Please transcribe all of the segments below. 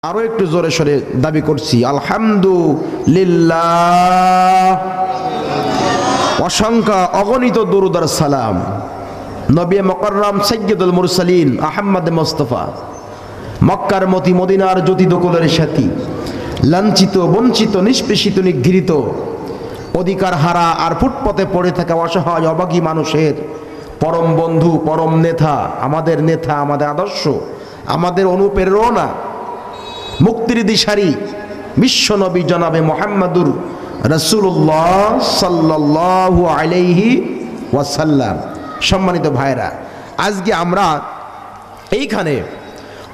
আরো একটু জোরে সরে দাবি করছি আলহামদুলিল্লাহ। অসংখ্য অগণিত দরুদ আর সালাম নবী মুকাররম সাইয়্যিদুল মুরসালিন আহমদ মুস্তাফা, মক্কার মতি মদিনার জ্যোতি দকুলের সাথী, লাঞ্ছিত বঞ্চিত নিষ্পেষিত নিগৃহীত অধিকার হারা আর ফুটপথে পড়ে থাকা অসহায় অভাগী মানুষের পরম বন্ধু, পরম নেতা, আমাদের আদর্শ, আমাদের অনুপ্রেরণা, মুক্তির দিশারি বিশ্বনবী জনাবে মুহাম্মাদুর রাসূলুল্লাহ সাল্লাল্লাহু আলাইহি ওয়াসাল্লাম। সম্মানিত ভাইরা, আজকে আমরা এইখানে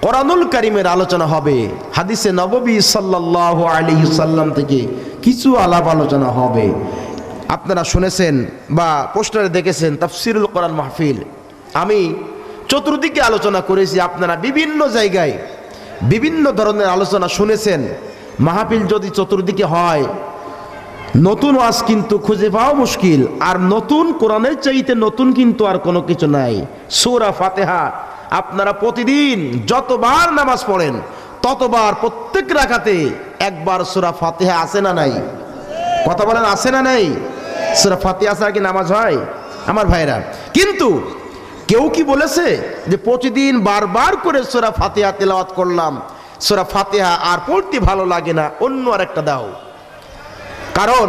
কোরআনুল কারীমের আলোচনা হবে, হাদিসে নববী সাল্লাল্লাহু আলাইহি সাল্লাম থেকে কিছু আলাপ আলোচনা হবে। আপনারা শুনেছেন বা পোস্টারে দেখেছেন তাফসিরুল কোরআন মাহফিল। আমি চতুর্দিকে আলোচনা করেছি, আপনারা বিভিন্ন জায়গায় বিভিন্ন ধরনের আলোচনা শুনেছেন। মাহফিল যদি চতুর্দিকে হয়, নতুন ওয়াজ কিন্তু খুঁজে পাওয়া মুশকিল। আর নতুন কোরআনের চাইতে নতুন কিন্তু আর কোনো কিছু নাই। সূরা ফাতিহা আপনারা প্রতিদিন যতবার নামাজ পড়েন ততবার প্রত্যেক রাকাতে একবার সূরা ফাতিহা আছে না নাই? কথা বলেন, আছে না নাই? সূরা ফাতিহা ছাড়া কি নামাজ হয় আমার ভাইরা? কিন্তু কেউ কি বলেছে যে প্রতিদিন বারবার করে সূরা ফাতিহা তেলাওয়াত করলাম, সূরা ফাতিহা আর পড়তে ভালো লাগে না, অন্য আরেকটা দাও? কারণ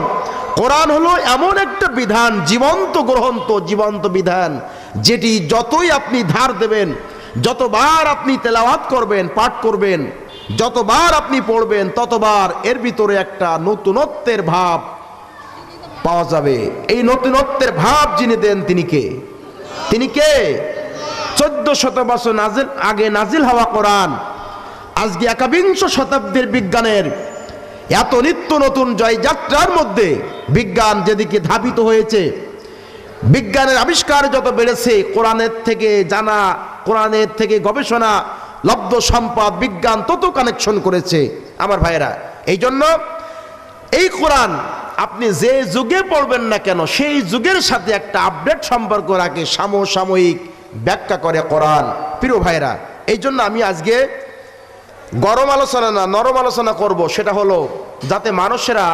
কোরআন হলো এমন একটা বিধান, জীবন্ত গ্রন্থ, জীবন্ত বিধান, যেটি যতই আপনি ধার দেবেন, যতবার আপনি তেলাওয়াত করবেন, পাঠ করবেন, যতবার আপনি পড়বেন, ততবার এর ভিতরে একটা নতুনত্বের ভাব পাওয়া যাবে। এই নতুনত্বের ভাব যিনি দেন তিনি কে? তিনি কে? 1400 বছর আগে নাজিল হওয়া কোরআন আজকে 21 শতাব্দীর বিজ্ঞানের এত নিত্য নতুন জয়যাত্রার মধ্যে বিজ্ঞান যেদিকে ধাবিত হয়েছে, বিজ্ঞানের আবিষ্কার যত বেড়েছে, কোরআনের থেকে জানা, কোরআনের থেকে গবেষণা লব্ধ সম্পদ বিজ্ঞান তত কানেকশন করেছে আমার ভাইয়েরা। এই জন্য এই কোরআন আপনি যে যুগে পড়বেন না কেন, সেই যুগের সাথে একটা আপডেট সম্পর্ক রাখে, সমসাময়িক ব্যাখ্যা করে কোরআন। প্রিয় ভাইরা, এই জন্য আমি আজকে গরম আলোচনা না, নরম আলোচনা করব। সেটা হলো যাতে মানুষেরা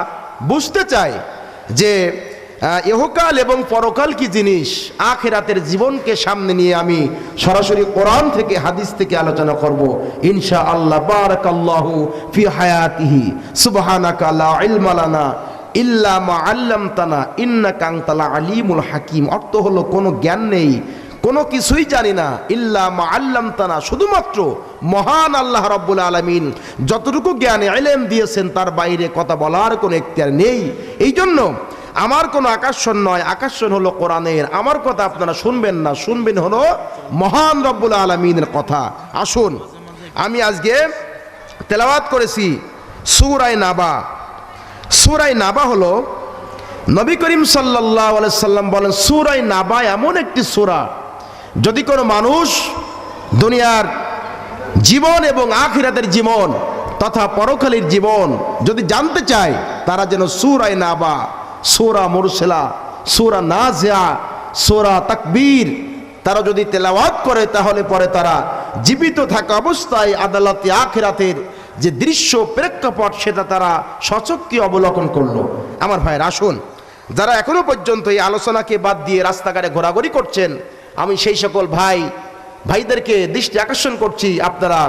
বুঝতে চায় যে ইহকাল এবং পরকাল কি জিনিস, আখিরাতের জীবনকে সামনে নিয়ে আমি সরাসরি কোরআন থেকে, হাদিস থেকে আলোচনা করব ইনশাআল্লাহ। বারাকাল্লাহু ফি হায়াতিহি সুবহানাকা লা ইলমা লানা ইল্লা মা আল্লামতানা ইন্নাকা আনতাল আলিমুল হাকিম। অর্থ হলো কোনো জ্ঞান নেই, কোনো কিছুই জানি না, ইল্লা মা আল্লামতানা, শুধুমাত্র মহান আল্লাহ রাব্বুল আলামিন যতটুকু জ্ঞানে ইলম দিয়েছেন তার বাইরে কথা বলার কোনো এখতিয়ার নেই। এই জন্য আমার কোনো আকর্ষণ নয়, আকর্ষণ হলো কোরআনের। আমার কথা আপনারা শুনবেন না, শুনবেন হলো মহান রব্বুল আলামিনের কথা। আসুন, আমি আজকে তেলাওয়াত করেছি সূরা নাবা। সূরা নাবা হলো নবী করিম সাল্লাল্লাহু আলাইহি সাল্লাম বলেন, সূরা নাবা এমন একটি সূরা, যদি কোনো মানুষ দুনিয়ার জীবন এবং আখিরাতের জীবন তথা পরকালের জীবন যদি জানতে চায়, তারা যেন সূরা নাবা, সূরা মুরসালা, সূরা নাজিয়া, সূরা তাকবীর তারা যদি তেলাওয়াত করে, তাহলে পরে তারা জীবিত থাকা অবস্থায় আদালতে আখিরাতের যে দৃশ্য প্রেক্ষাপট সেটা তারা সচক্ষে অবলোকন করলো। আমার ভাইয়ের, আসুন, যারা এখনো পর্যন্ত এই আলোচনাকে বাদ দিয়ে রাস্তাঘাটে ঘোরাঘুরি করছেন, আমি সেই সকল ভাইদেরকে দৃষ্টি আকর্ষণ করছি, আপনারা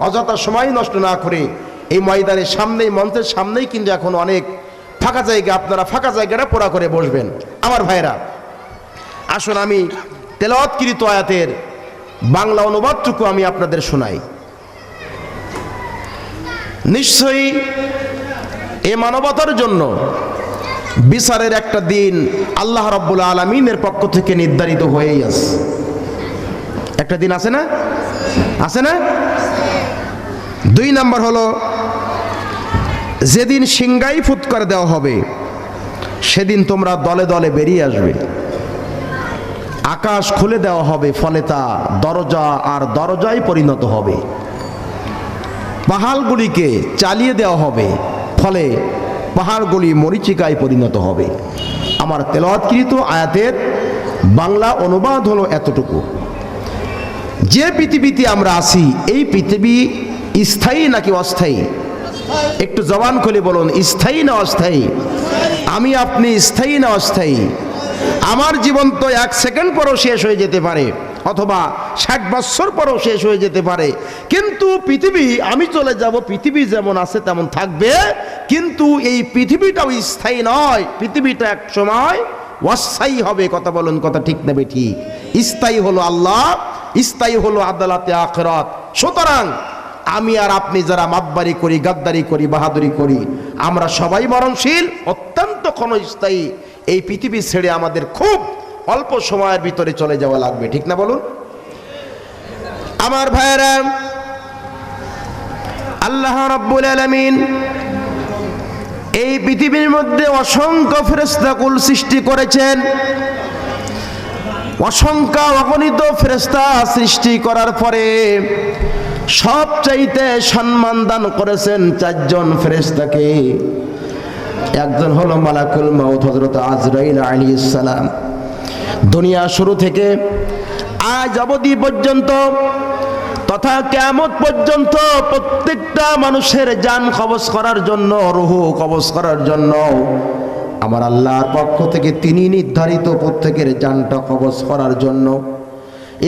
অযথা সময় নষ্ট না করে এই ময়দানের সামনেই, মঞ্চের সামনেই কিন্তু এখন অনেক ফাঁকা জায়গা, আপনারা ফাঁকা জায়গাটা পুরা করে বসবেন। আমার ভাইরা, আসুন আমি তেলাওয়াতকৃত আয়াতের বাংলা অনুবাদটুকু আমি আপনাদের শোনাই। নিশ্চয়ই এ মানবতার জন্য বিচারের একটা দিন আল্লাহ রাব্বুল আলামিনের পক্ষ থেকে নির্ধারিত হয়েই আছে। একটা দিন আছে না? আছে না? 2 নাম্বার হলো, যেদিন সিংগাই ফুৎকার দেওয়া হবে সেদিন তোমরা দলে দলে বেরিয়ে আসবে। আকাশ খুলে দেওয়া হবে, ফলে তা দরজা আর দরজায় পরিণত হবে। পাহাড়গুলিকে চালিয়ে দেওয়া হবে, ফলে পাহাড়গুলি মরীচিকায় পরিণত হবে। আমার তেলাওয়াতকৃত আয়াতের বাংলা অনুবাদ হলো এতটুকু, যে পৃথিবীতে আমরা আছি, এই পৃথিবী স্থায়ী নাকি অস্থায়ী? একটু জবান খুলে বলুন, স্থায়ী না অস্থায়ী? আমি আপনি স্থায়ী না অস্থায়ী? আমার জীবন তো 1 সেকেন্ড পরও শেষ হয়ে যেতে পারে, অথবা 60 বছর পরও শেষ হয়ে যেতে পারে, কিন্তু পৃথিবী, আমি চলে যাব, পৃথিবী যেমন আছে তেমন থাকবে, কিন্তু এই পৃথিবীটাও স্থায়ী নয়, পৃথিবীটা এক সময় অস্থায়ী হবে। কথা বলুন, কথা ঠিক নেবে ঠিক? স্থায়ী হলো আল্লাহ, স্থায়ী হলো আদালতে আখিরাত। সুতরাং আমি আর আপনি যারা মাতবারি করি, গাদ্দারি করি, বাহাদুরি করি, আমরা সবাই মরণশীল, অত্যন্ত ক্ষণস্থায়ী। এই পৃথিবী ছেড়ে আমাদের খুব অল্প সময়ের ভিতরে চলে যাওয়া লাগবে, ঠিক না বলুন? আমার ভাইয়েরা, আল্লাহ রাব্বুল আলামিন এই পৃথিবীর মধ্যে অসংখ্য ফেরেশতাকুল সৃষ্টি করেছেন। অসংখ্য অগণিত ফেরেশতা সৃষ্টি করার পরে সবচাইতে সম্মান দান করেছেন 4 জন ফেরেশতাকে। একজন হলো মালাকুল মাউত হযরত আজরাইল আলাইহিস সালাম। দুনিয়া শুরু থেকে আজ অবধি পর্যন্ত তথা কিয়ামত পর্যন্ত প্রত্যেকটা মানুষের জান কবজ করার জন্য, রূহ কবজ করার জন্য আমার আল্লাহর পক্ষ থেকে তিনি নির্ধারিত প্রত্যেকের জানটা কবজ করার জন্য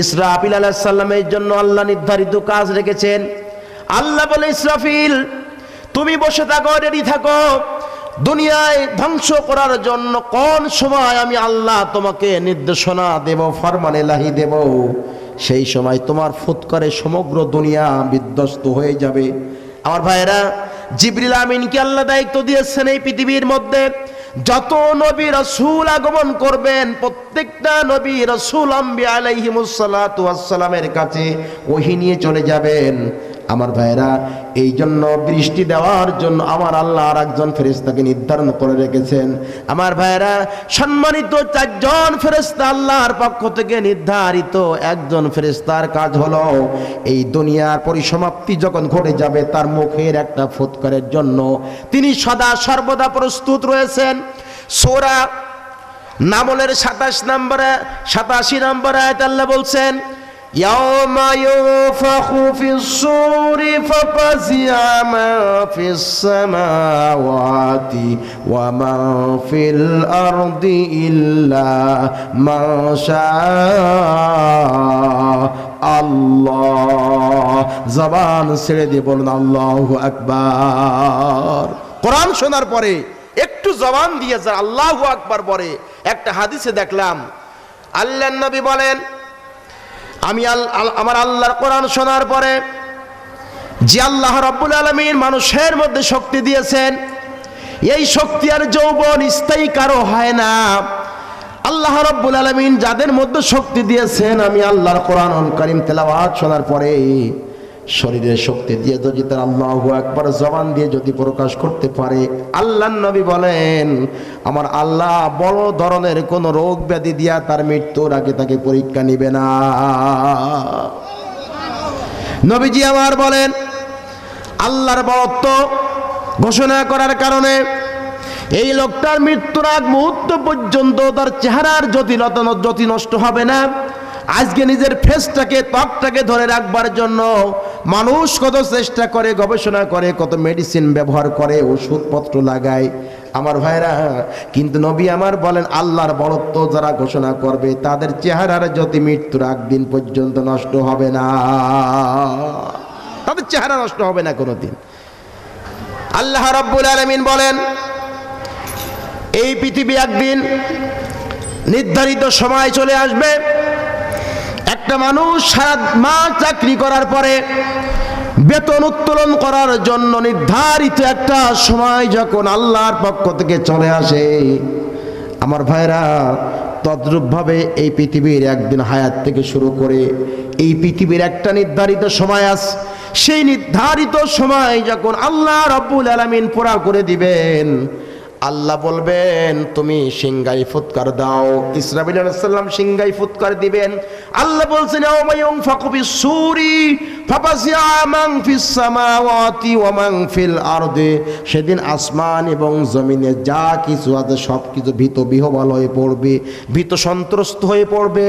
ইসরাফিল আলাইহিস সালামের জন্য আল্লাহ নির্ধারিত কাজ রেখেছেন। আল্লাহ বলে, ইসরাফিল তুমি বসে থাকো, রেডি থাকো, দুনিয়ায় ধ্বংস করার জন্য কোন সময় আমি আল্লাহ তোমাকে নির্দেশনা দেব, ফরমান ইলাহি দেব, সেই সময় তোমার ফুৎকারে সমগ্র দুনিয়া বিধ্বস্ত হয়ে যাবে। আমার ভাইয়েরা, জিবরিল আমিনকে আল্লাহ দায়িত্ব দিয়েছেন এই পৃথিবীর মধ্যে যত নবী রাসূল আগমন করবেন, প্রত্যেকটা নবী রাসূল আম্বিয়া আলাইহিমুস সালাতু ওয়াস সালামের কাছে ওহী নিয়ে চলে যাবেন। আমার ভাইরা, এই জন্য দৃষ্টি দেওয়ার জন্য আমার আল্লাহ আর একজন ফেরেশতাকে নির্ধারণ করে রেখেছেন। আমার ভাইরা, সম্মানিত 4 জন ফেরেশতা আল্লাহর পক্ষ থেকে নির্ধারিত। একজন ফেরেশতার কাজ হলো এই দুনিয়ার পরিসমাপ্তি যখন ঘটে যাবে তার মুখের একটা ফুৎকারের জন্য তিনি সদা সর্বদা প্রস্তুত রয়েছেন। সূরা নামলের 87 নম্বর আয়াত আল্লাহ বলছেন, يوم ينفخ في الصور ففزع من في السماوات ومن في الأرض إلا ما شاء الله। জবান ছেড়ে দিয়ে বলুন আল্লাহু আকবার। কোরআন শোনার পরে একটু জবান দিয়ে যারা আল্লাহু আকবার পরে, একটা হাদিসে দেখলাম আল্লাহর নবী বলেন, আমি আমার আল্লাহর কোরআন শোনার পরে যে আল্লাহ রাব্বুল আলামিন মানুষের মধ্যে শক্তি দিয়েছেন, এই শক্তি আর যৌবন স্থায়ী কারো হয় না। আল্লাহ রাব্বুল আলামিন যাদের মধ্যে শক্তি দিয়েছেন, আমি আল্লাহর কোরআনুল কারীম তেলাওয়াত শোনার পরে শরীরের শক্তি দিয়ে যদি তার আল্লাহু আকবার জবান দিয়ে যদি প্রকাশ করতে পারে, আল্লাহর নবী বলেন আমার আল্লাহ বড় ধরনের কোন রোগ ব্যাধি দিয়া তার মৃত্যুর আগে তাকে পরীক্ষা নিবে না। নবীজি আমার বলেন, আল্লাহর বরত্ব ঘোষণা করার কারণে এই লোকটার মৃত্যুর আগ মুহূর্ত পর্যন্ত তার চেহারার জ্যোতি নষ্ট হবে না। আজকে নিজের ফেসটাকে, ত্বকটাকে ধরে রাখবার জন্য মানুষ কত চেষ্টা করে, গবেষণা করে, কত মেডিসিন ব্যবহার করে, ওষুধপত্র লাগায়। আমার ভাইরা, কিন্তু নবী আমার বলেন আল্লাহর বরত্ব যারা ঘোষণা করবে তাদের চেহারার জ্যোতি মৃত্যুর আগ দিন পর্যন্ত নষ্ট হবে না, তাদের চেহারা নষ্ট হবে না কোনোদিন। আল্লাহ রাব্বুল আলামিন বলেন এই পৃথিবী একদিন নির্ধারিত সময় চলে আসবে, একটা মানুষ সারা মাস চাকরি করার পরে বেতন উত্তোলন করার জন্য নির্ধারিত একটা সময় যখন আল্লাহর পক্ষ থেকে চলে আসে, আমার ভাইরা, তদ্রূপভাবে এই পৃথিবীর একদিন হায়াত থেকে শুরু করে এই পৃথিবীর একটা নির্ধারিত সময় আছে। সেই নির্ধারিত সময় যখন আল্লাহ রাব্বুল আলামিন পুরা করে দিবেন, আল্লাহ বলবেন তুমি সিংগাই ফুৎকার দাও। ইসরাফিল আলাইহিস সালাম সিংগাই ফুৎকার দিবেন। আল্লাহ বলছেন ইয়াউমা ইউনফাকু ফিস-সূরি ফাফাজিআ মান ফিস সামাওয়াতি ওয়া মান ফিল আরদি। সেদিন আসমান এবং জমিনে যা কিছু আছে সব কিছু ভীত বিহ্বল হয়ে পড়বে, ভীত সন্ত্রস্ত হয়ে পড়বে।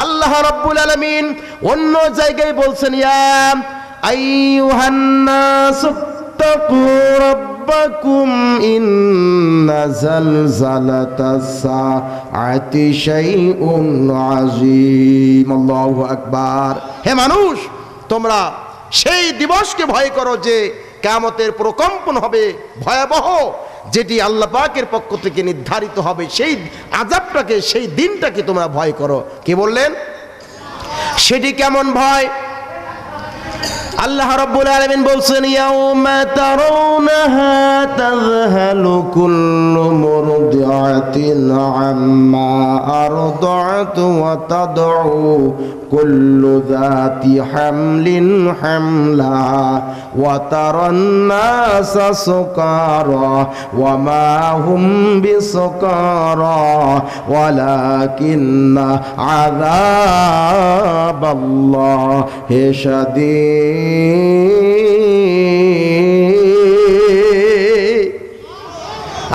আল্লাহ রাব্বুল আলামিন অন্য জায়গায় বলছেন ইয়া আইয়ুহান নাসু তাকু রাব্বাকুম ইন্না জালজালাতাস সাআতি শাইউন আযীম। আল্লাহু আকবার। হে মানুষ, তোমরা সেই দিবসকে ভয় করো যে কিয়ামতের প্রকম্পন হবে ভয়াবহ, যেটি আল্লাহ পাকের পক্ষ থেকে নির্ধারিত হবে। সেই আযাবটাকে, সেই দিনটাকে তোমরা ভয় করো। কি বললেন? সেটি কেমন ভয়? আল্লাহ রাব্বুল আলামিন বলছেন, ইয়াউমা তারাউনাহা তাযহালু কুল্লু মুরদিআতিন আম্মা আরদাআত ওয়া তাদউ কুল্লু যাতি হামলিন হামলাহা ওয়া তারান নাসা সুকারা ওয়া মা হুম বিসুকারা ওয়ালাকিন্না আযাবাল্লাহি শাদীদ।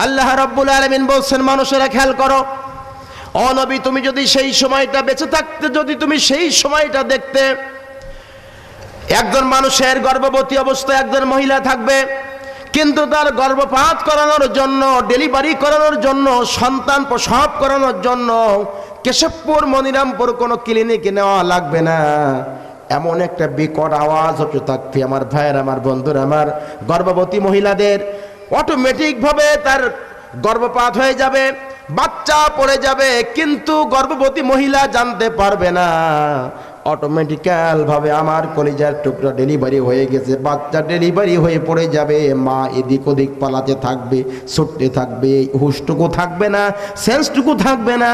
আল্লাহ রাব্বুল আলামিন বলছেন, মানুষেরা খেয়াল করো, ও নবী, তুমি যদি সেই সময়টা বেঁচে থাকতে, যদি তুমি সেই সময়টা দেখতে, একজন মানুষের গর্ভবতী অবস্থায় একজন মহিলা থাকবে, কিন্তু তার গর্ভপাত করানোর জন্য, ডেলিভারি করানোর জন্য, সন্তান প্রসব করানোর জন্য কেশবপুর মনিরামপুর কোনো ক্লিনিকে নেওয়া লাগবে না। এমন একটা বিকট আওয়াজ হতে থাকবে আমার ভাইয়ের, আমার বন্ধুর, আমার গর্ভবতী মহিলাদের অটোমেটিকভাবে তার গর্ভপাত হয়ে যাবে, বাচ্চা পড়ে যাবে, কিন্তু গর্ভবতী মহিলা জানতে পারবে না। অটোমেটিক্যাল ভাবে আমার কলিজার টুকরা ডেলিভারি হয়ে গেছে, বাচ্চা ডেলিভারি হয়ে পড়ে যাবে। মা এদিক ওদিক পালাতে থাকবে, ছুটতে থাকবে, হুশটুকু থাকবে না, সেন্সটুকু থাকবে না।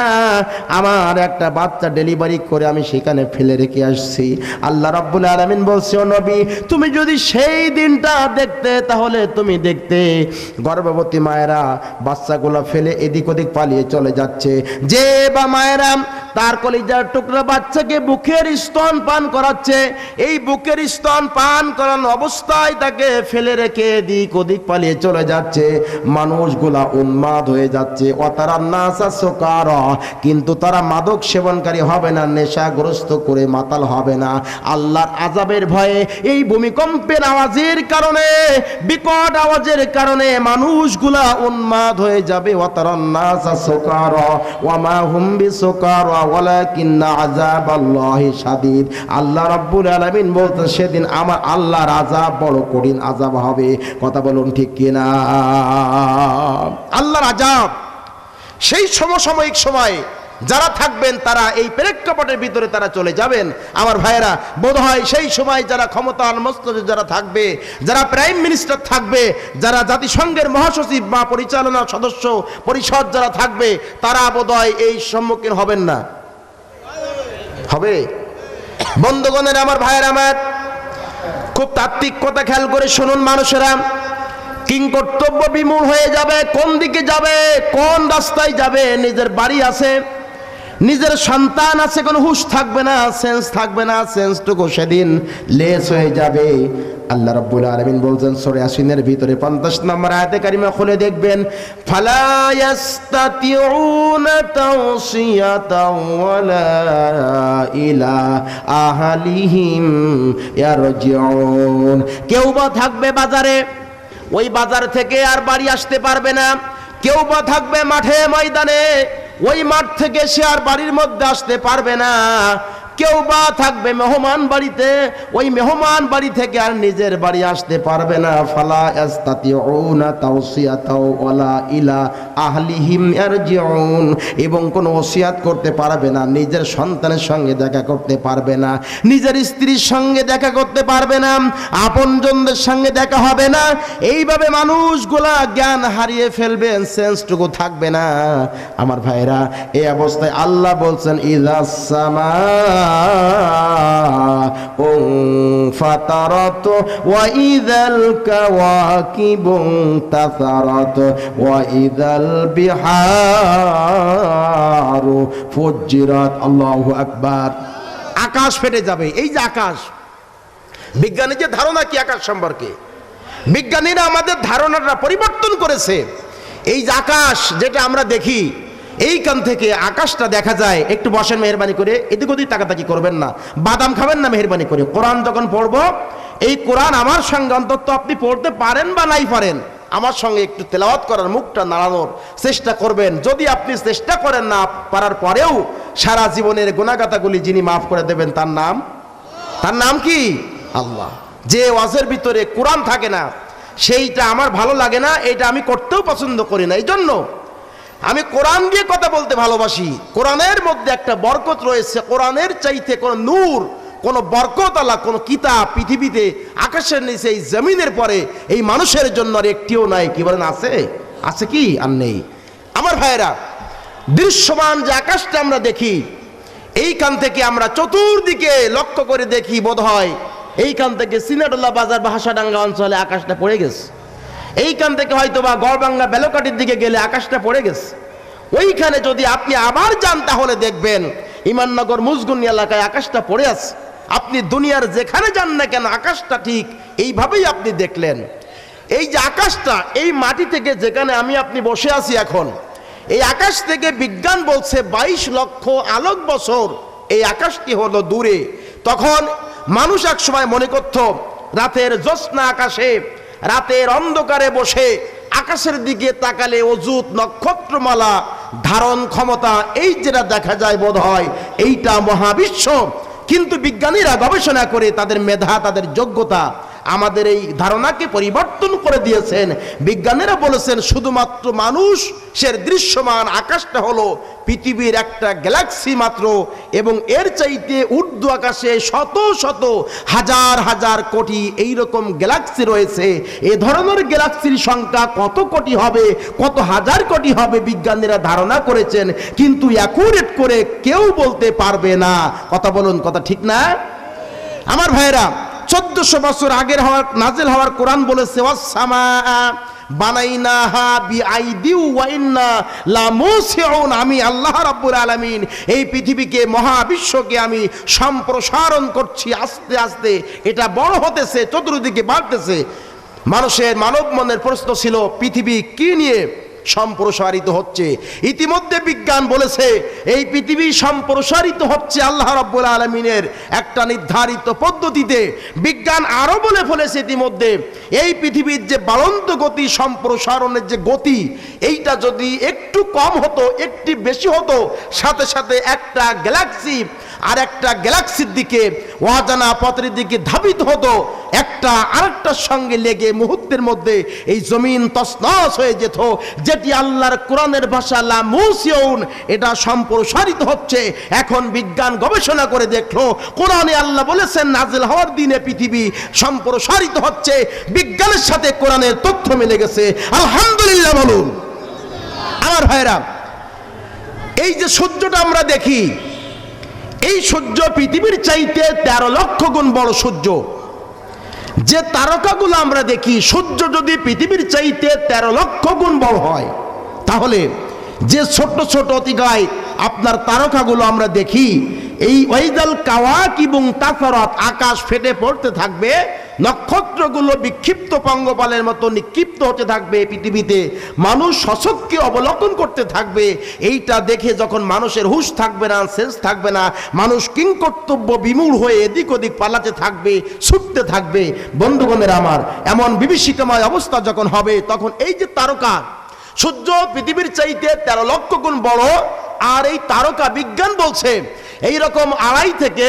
আমার একটা বাচ্চা ডেলিভারি করে আমি সেখানে ফেলে রেখে আসছি। আল্লাহ রাব্বুল আলামিন বলছে, ও নবী, তুমি যদি সেই দিনটা দেখতে, তাহলে তুমি দেখতে গর্ভবতী মায়েরা বাচ্চাগুলো ফেলে এদিক ওদিক পালিয়ে চলে যাচ্ছে। যে বা মায়েরা তার কলিজার টুকরা বাচ্চাকে বুকের স্তন পান করাচ্ছে, এই বুকের স্তন পান করানো অবস্থায় তাকে ফেলে রেখে এদিক ওদিক পালিয়ে চলে যাচ্ছে। মানুষগুলা উন্মাদ হয়ে যাচ্ছে। ওয়াতারান নাসা সুকারা, কিন্তু তারা মাদক সেবনকারী হবে না, নেশাগ্রস্ত করে মাতাল হবে না। আল্লাহর আযাবের ভয়ে, এই ভূমিকম্পের আওয়াজের কারণে, বিকট আওয়াজের কারণে মানুষগুলা উন্মাদ হয়ে যাবে। ওয়াতারান নাসা সুকারা ওয়া মা হুম বিসুকারা ওয়ালাকিন্না আযাবাল্লাহি শাদীদ। আল্লাহ রাব্বুল আলামিন বলতে, সেদিন আমার আল্লাহর আযাব বড় কঠিন আযাব হবে। কথা বলুন ঠিক কিনা? আল্লাহর আযাব সেই সমসাময়িক সময় যারা থাকবেন তারা এই প্রেক্ষাপটের ভিতরে তারা চলে যাবেন। আমার ভাইয়েরা, বোধ হয় সেই সময় যারা ক্ষমতার মস্তদে যারা থাকবে, যারা প্রাইম মিনিস্টার থাকবে, যারা জাতিসংঘের মহাসচিব বা পরিচালনা সদস্য পরিষদ যারা থাকবে, তারা বোধ হয় এই সম্মুখীন হবেন না। হবে? বন্ধুগণের, আমার ভাইয়ের, আমার খুব তাত্ত্বিক কথা খেয়াল করে শুনুন। মানুষেরা কিং কর্তব্য বিমূঢ় হয়ে যাবে। কোন দিকে যাবে, কোন রাস্তায় যাবে? নিজের বাড়ি আছে, নিজের সন্তান আছে, কোনো হুঁশ থাকবে না, সেন্স থাকবে না, সেন্সটুকু সেদিন লেস হয়ে যাবে। আল্লাহ রাব্বুল আলামিন বলছেন সূরা ইয়াসিনের ভিতরে 50 নম্বর আয়াতে কারিমা খুলে দেখবেন, ফালা ইয়াস্তাতিউনা তাওসিয়াতাও ওয়ালা ইলা আহলিহিম ইয়ারজিউন। কেউ বা থাকবে বাজারে, ওই বাজার থেকে আর বাড়ি আসতে পারবে না। কেউ বা থাকবে মাঠে ময়দানে, ওই মাঠ থেকে সে আর বাড়ির মধ্যে আসতে পারবে না। কেউ বা থাকবে মেহমান বাড়িতে, ওই মেহমান বাড়ি থেকে আর নিজের বাড়ি আসতে পারবে না। ফালা ইস্তাতিউনা তাওসিয়াতাও ওয়ালা ইলা আহলিহিম ইয়ারজিউন, এবং কোনো ওসিয়াত করতে পারবে না, নিজের সন্তানের সঙ্গে দেখা করতে পারবে না, নিজের স্ত্রীর সঙ্গে দেখা করতে পারবে না, আপনজনদের সঙ্গে দেখা হবে না। এইভাবে মানুষগুলা জ্ঞান হারিয়ে ফেলবে, সেন্সটুকু থাকবে না। আমার ভাইরা, এই অবস্থায় আল্লাহ বলছেন, ইযাস সামা ফাতারাত ওয়া ইযাল কাওয়াকিবু তাসারাত ওয়া ইযাল বিহারু ফুজ্জিরাত। আল্লাহু আকবার। আকাশ ফেটে যাবে। এই যে আকাশ, বিজ্ঞানের যে ধারণা কি আকাশ সম্পর্কে, বিজ্ঞানীরা আমাদের ধারণাটা পরিবর্তন করেছে। এই যে আকাশ যেটা আমরা দেখি, এইখান থেকে আকাশটা দেখা যায়। একটু বসেন মেহেরবানি করে, এদিক ওদিক তাকাতাকি করবেন না, বাদাম খাবেন না মেহেরবানি করে। কোরআন যখন পড়বো, এই কোরআন আমার সঙ্গে অন্তত আপনি পড়তে পারেন বা নাই পারেন, আমার সঙ্গে একটু তেলাওয়াত করার, মুখটা নাড়ানোর চেষ্টা করবেন। যদি আপনি চেষ্টা করেন না পারার পরেও সারা জীবনের গুনাহগাতাগুলি যিনি মাফ করে দেবেন তার নাম কি? আল্লাহ। যে ওয়াজের ভিতরে কোরআন থাকে না সেইটা আমার ভালো লাগে না, এটা আমি করতেও পছন্দ করি না। এই জন্য আমি কোরআন দিয়ে কথা বলতে ভালোবাসি। কোরআনের মধ্যে একটা বরকত রয়েছে, কোরআনের চাইতে কোন নূর, কোন বরকত আলা কোন কিতাব পৃথিবীতে, আকাশের নিচে, এই জমিনের পরে এই মানুষের জন্য আর একটিও নাই। কি বলেন, আছে? আছে কি? আর নেই। আমার ভাইয়েরা, দৃশ্যমান যে আকাশটা আমরা দেখি, এইখান থেকে আমরা চতুর্দিকে লক্ষ্য করে দেখি, বোধ হয় এইখান থেকে সিনেটুল্লাহ বাজার বা হাসাডাঙ্গা অঞ্চলে আকাশটা পড়ে গেছে, এইখান থেকে হয়তো বা গড়বাঙ্গা বেলকাটির দিকে গেলে আকাশটা পড়ে গেছে। ওইখানে যদি আপনি আবার যান তাহলে দেখবেন ইমাননগর মুজগুনি এলাকায় আকাশটা পড়ে আছে। আপনি দুনিয়ার যেখানে যান না কেন আকাশটা ঠিক এইভাবেই আপনি দেখলেন। এই যে আকাশটা, এই মাটি থেকে যেখানে আমি আপনি বসে আছি এখন, এই আকাশ থেকে বিজ্ঞান বলছে 22 লক্ষ আলোক বছর এই আকাশটি হলো দূরে। তখন মানুষ এক সময় মনে করত রাতের জ্যোৎস্না আকাশে, রাতের অন্ধকারে বসে আকাশের দিকে তাকালে অযুত নক্ষত্রমালা ধারণ ক্ষমতা, এই যেটা দেখা যায় বোধ হয় এইটা মহাবিশ্ব। কিন্তু বিজ্ঞানীরা গবেষণা করে তাদের মেধা, তাদের যোগ্যতা আমাদের এই ধারণাকে পরিবর্তন করে দিয়েছেন। বিজ্ঞানীরা বলেছেন শুধুমাত্র মানুষের দৃশ্যমান আকাশটা হলো পৃথিবীর একটা গ্যালাক্সি মাত্র, এবং এর চাইতে ঊর্ধ্ব আকাশে শত শত হাজার হাজার কোটি এইরকম গ্যালাক্সি রয়েছে। এ ধরনের গ্যালাক্সির সংখ্যা কত কোটি হবে, কত হাজার কোটি হবে বিজ্ঞানীরা ধারণা করেছেন, কিন্তু অ্যাকুরেট করে কেউ বলতে পারবে না। কথা বলুন, কথা ঠিক না? আমার ভাইয়েরা, 1400 বছর আগের নাজিল হওয়ার কোরআন বলেছে ওয়াস-সামা বানাইনাহা বিআইদি ওয়া ইন্না লামুসিউন, আমি আল্লাহ রাব্বুল আলামিন এই পৃথিবীকে, মহাবিশ্বকে আমি সম্প্রসারণ করছি। আস্তে আস্তে এটা বড় হতেছে, চতুর্দিকে বাড়তেছে। মানুষের মানব মনের প্রশ্ন ছিল পৃথিবী কি নিয়ে সম্প্রসারিত হচ্ছে। ইতিমধ্যে বিজ্ঞান বলেছে এই পৃথিবী সম্প্রসারিত হচ্ছে আল্লাহ রাব্বুল আলামিনের একটা নির্ধারিত পদ্ধতিতে। বিজ্ঞান আরো বলে ফেলেছে ইতিমধ্যে এই পৃথিবীর যে বাড়ন্ত গতি, সম্প্রসারণের যে গতি, এইটা যদি একটু কম হতো, একটু বেশি হতো, সাথে সাথে একটা গ্যালাক্সি আর একটা গ্যালাক্সির দিকে, অজানা পথের দিকে ধাবিত হতো, একটা আরেকটার সঙ্গে লেগে মুহূর্তের মধ্যে এই জমিন তছনছ হয়ে যেত। যেটি আল্লাহর কোরআনের ভাষা লামুসিউন, এটা সম্প্রসারিত হচ্ছে। এখন বিজ্ঞান গবেষণা করে দেখলো কোরআনে আল্লাহ বলেছেন নাজিল হওয়ার দিনে পৃথিবী সম্প্রসারিত হচ্ছে। বিজ্ঞানের সাথে কোরআনের তথ্য মিলে গেছে। আলহামদুলিল্লাহ বলুন। আমার ভাইরা, এই যে সূর্যটা আমরা দেখি, এই সূর্য পৃথিবীর চাইতে 13 লক্ষ গুণ বড় সূর্য। যে তারকাগুলো আমরা দেখি, সূর্য যদি পৃথিবীর চাইতে 13 লক্ষ গুণ বড় হয়, তাহলে যে ছোট ছোট অতিগায় আপনার তারকাগুলো আমরা দেখি, এই ওয়াইদাল কাওয়াকিবুন তাসারাত, আকাশ ফেটে পড়তে থাকবে, নক্ষত্রগুলো বিক্ষিপ্ত পঙ্গপালের মতো নিক্ষিপ্ত হতে থাকবে পৃথিবীতে, মানুষ সচক্ষে অবলোকন করতে থাকবে। এইটা দেখে যখন মানুষের হুঁশ থাকবে না, সেন্স থাকবে না, মানুষ কিংকর্তব্য বিমূঢ় হয়ে এদিক ওদিক পালাতে থাকবে, ছুটতে থাকবে। বন্ধুগণের আমার, এমন বিভীষিকাময় অবস্থা যখন হবে, তখন এই যে তারকা, সূর্য পৃথিবীর চাইতে 13 লক্ষ গুণ বড়, আর এই তারকা বিজ্ঞান বলছে এইরকম 2.5 থেকে,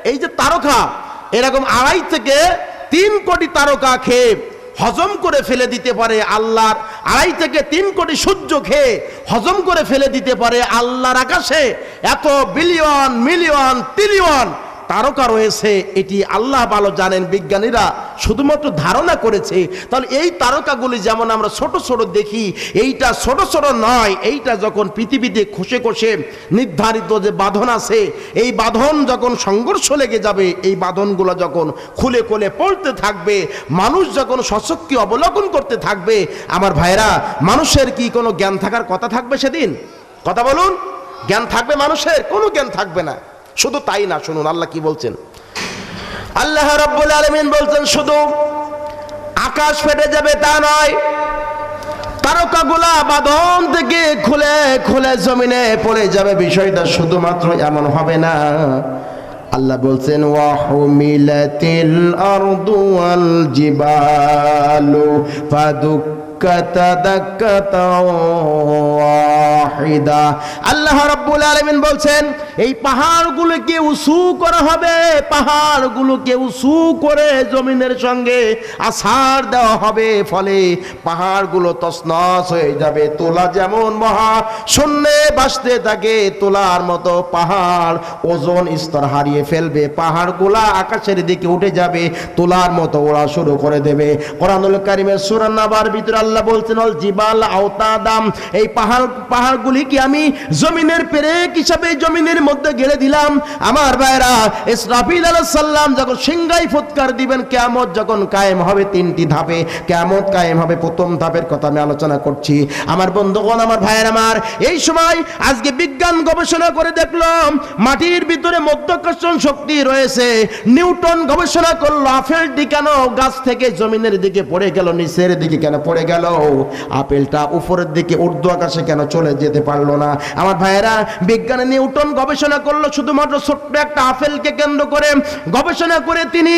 এই যে তারকা এরকম 2.5 থেকে 3 কোটি তারকা খেয়ে হজম করে ফেলে দিতে পারে আল্লাহর, 2.5 থেকে 3 কোটি সূর্য খেয়ে হজম করে ফেলে দিতে পারে আল্লাহর আকাশে এত বিলিয়ন মিলিয়ন ট্রিলিয়ন তারকা রয়েছে। এটি আল্লাহ ভালো জানেন, বিজ্ঞানীরা শুধুমাত্র ধারণা করেছে। তাহলে এই তারকাগুলি যেমন আমরা ছোট ছোট দেখি, এইটা ছোট ছোট নয়, এইটা যখন পৃথিবীতে খসে খসে নির্ধারিত যে বাঁধন আছে, এই বাঁধন যখন সংঘর্ষ লেগে যাবে, এই বাঁধনগুলো যখন খুলে খুলে পড়তে থাকবে, মানুষ যখন সচক্ষে অবলোকন করতে থাকবে, আমার ভাইরা, মানুষের কি কোনো জ্ঞান থাকার কথা থাকবে সেদিন? কথা বলুন, জ্ঞান থাকবে মানুষের? কোনো জ্ঞান থাকবে না। শুধু তাই না, শুনুন আল্লাহ কি বলছেন। আল্লাহ রাব্বুল আলামিন বলছেন শুধু আকাশ ফেটে যাবে তা নয়, তারকাগুলা বাঁধন থেকে খুলে খুলে জমিনে পড়ে যাবে। বিষয়টা শুধুমাত্র এমন হবে না, আল্লাহ বলছেন ওয়া হুমিলাতিল আরদু ওয়াল জিবালু ফাদুক্কাতা দাক্কাতা ওয়াহিদা। আল্লাহ রাব্বুল আলামিন বলছেন এই পাহাড়গুলোকে উঁচু করা হবে, পাহাড়গুলোকে উঁচু করে জমিনের সঙ্গে আছাড় দেওয়া হবে, ফলে পাহাড়গুলো তছনছ হয়ে যাবে। তোলা যেমন মহা শূন্যে ভাসতে থাকে, তোলার মতো পাহাড় ওজন স্তর হারিয়ে ফেলবে, পাহাড়গুলা আকাশের দিকে উঠে যাবে, তোলার মতো ওড়া শুরু করে দেবে। কোরআনুল কারীমের সূরা নাবার ভিতরে আল্লাহ বলছেন আল জিবাল আওতাদাম, এই পাহাড়গুলিকে আমি জমিনের পেরেক হিসাবে জমিনের মধ্যে গেড়ে দিলাম। আমার ভাইরা, ইসরাফিল আলাইহিস সালাম যখন সিংহাই ফুৎকার দিবেন, কিয়ামত যখন কায়েম হবে, তিনটি ধাপে কিয়ামত কায়েম হবে। প্রথম ধাপের কথা আমি আলোচনা করছি। আমার বন্ধুগণ, আমার ভাইয়েরা আমার, এই সময় আজকে বিজ্ঞান গবেষণা করে দেখলাম মাটির ভিতরে মাধ্যাকর্ষণ শক্তি রয়েছে। নিউটন গবেষণা করলো আপেলটি কেন গাছ থেকে জমিনের দিকে পড়ে গেল, নিচের দিকে কেন পড়ে গেল, আপেলটা উপরের দিকে ঊর্ধ্ব আকাশে কেন চলে যেতে পারলো না। আমার ভাইয়েরা, বিজ্ঞানী নিউটন গবেষণা করলো শুধুমাত্র ছোট্ট একটা আপেলকে কেন্দ্র করে গবেষণা করে তিনি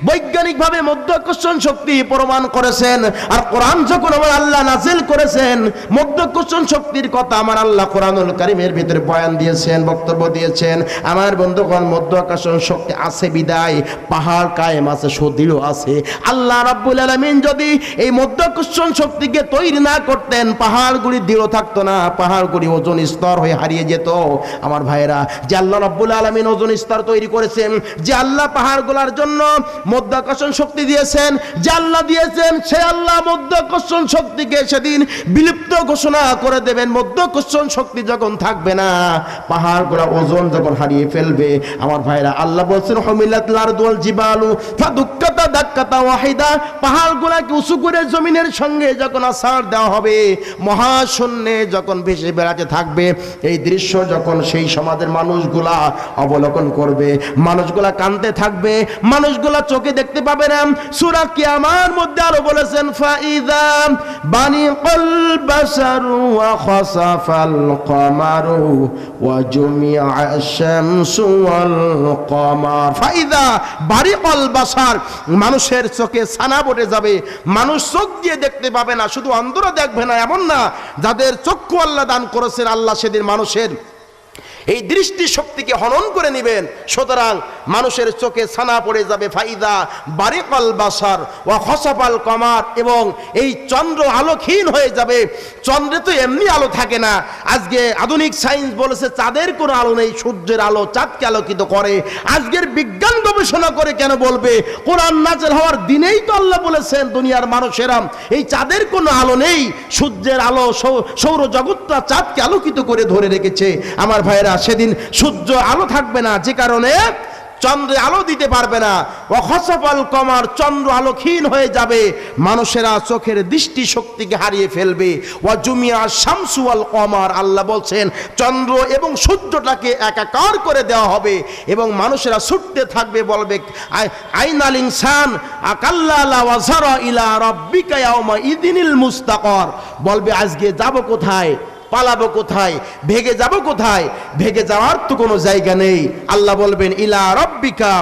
বৈজ্ঞানিকভাবে মাধ্যাকর্ষণ শক্তি প্রমাণ করেছেন। আর কোরআন যখন আমার আল্লাহ নাজিল করেছেন, মাধ্যাকর্ষণ শক্তির কথা আমার আল্লাহ কোরআনুল কারীমের ভিতরে বয়ান দিয়েছেন, বক্তব্য দিয়েছেন। আমার বন্ধুগণ, মাধ্যাকর্ষণ শক্তি আছে বিদায় পাহাড় কায়েম আছে, সুদৃঢ় আছে। আল্লাহ রাব্বুল আলামিন যদি এই মাধ্যাকর্ষণ শক্তিকে তৈরি না করতেন, পাহাড়গুলি দৃঢ় থাকতো না, পাহাড়গুলি ওজন স্তর হয়ে হারিয়ে যেত। আমার ভাইরা, যে আল্লাহ রাব্বুল আলামিন ওজন স্তর তৈরি করেছেন, যে আল্লাহ পাহাড়গুলোর জন্য মাধ্যাকর্ষণ শক্তি দিয়েছেন, যে আল্লাহ দিয়েছেন, সে আল্লাহ মাধ্যাকর্ষণ শক্তিকে সেদিন বিলুপ্ত ঘোষণা করে দেবেন। মাধ্যাকর্ষণ শক্তি যখন থাকবে না, পাহাড়গুলো ওজন যখন হারিয়ে ফেলবে, আমার ভাইরা, আল্লাহ বলছেন হুমিলাতিল আরদু ওয়াল জিবালু ফাদুক্কাতা দাক্কাতা ওয়াহিদা, পাহাড়গুলোকে উঁচু করে জমিনের সঙ্গে যখন আছাড় দেওয়া হবে, মহাশূন্যে যখন ভেসে বেড়াতে থাকবে, এই দৃশ্য যখন সেই সমাজের মানুষগুলা অবলোকন করবে, মানুষগুলা কাঁদতে থাকবে, মানুষগুলা চোখে দেখতে পাবে না। সূরা কিয়ামার মধ্যে আরো বলেছেন ফাইদা বানিকাল বাসারু ওয়া খাসাফাল কমারু ওয়া জুমিআ আশ-শামসু ওয়াল কমার। ফাইদা বারিকাল বাসার, মানুষের চোখে ছানা বটে যাবে, মানুষ চোখ দিয়ে দেখতে পাবে না। শুধু অন্ধরা দেখবে না এমন না, যাদের চক্ষু আল্লাহ দান করেছেন, আল্লাহ সেদিন মানুষের এই দৃষ্টি শক্তিকে হনন করে নেবেন। সুতরাং মানুষের চোখে ছানা পড়ে যাবে। ফাইদা বারিকাল বাসার ওয়া খাসাফাল কমার, এবং এই চন্দ্র আলোকহীন হয়ে যাবে। চন্দ্রে তো এমনি আলো থাকে না, আজকে আধুনিক সায়েন্স বলেছে চাঁদের কোনো আলো নেই, সূর্যের আলো চাঁদকে আলোকিত করে। আজকের বিজ্ঞান গবেষণা করে কেন বলবে? কোরআন নাযিল হওয়ার দিনেই তো আল্লাহ বলেছেন দুনিয়ার মানুষেরা এই চাঁদের কোনো আলো নেই, সূর্যের আলো সৌরজগৎটা চাঁদকে আলোকিত করে ধরে রেখেছে। আমার ভাইরা, সেদিন সূর্য আলো থাকবে না, যে কারণে চন্দ্রে আলো দিতে পারবে না। ওয়া খাসাফাল কমার, চন্দ্র আলোকহীন হয়ে যাবে, মানুষেরা চোখের দৃষ্টি শক্তিকে হারিয়ে ফেলবে। ওয়া জুমিআ শামসু ওয়াল কমার, আল্লাহ বলছেন চন্দ্র এবং সূর্যটাকে একাকার করে দেওয়া হবে, এবং মানুষেরা ছুটতে থাকবে, বলবে আইনাল ইনসান আকাল্লা লা ওয়াজারা ইলা রাব্বিকা ইয়াউমা ইদিনিল মুস্তাকার, বলবে আজকে যাব কোথায়, পালাবো কোথায়, ভেগে যাব কোথায়? ভেগে যাওয়ার তো কোনো জায়গা নেই। আল্লাহ বলবেন ইলা রাব্বিকা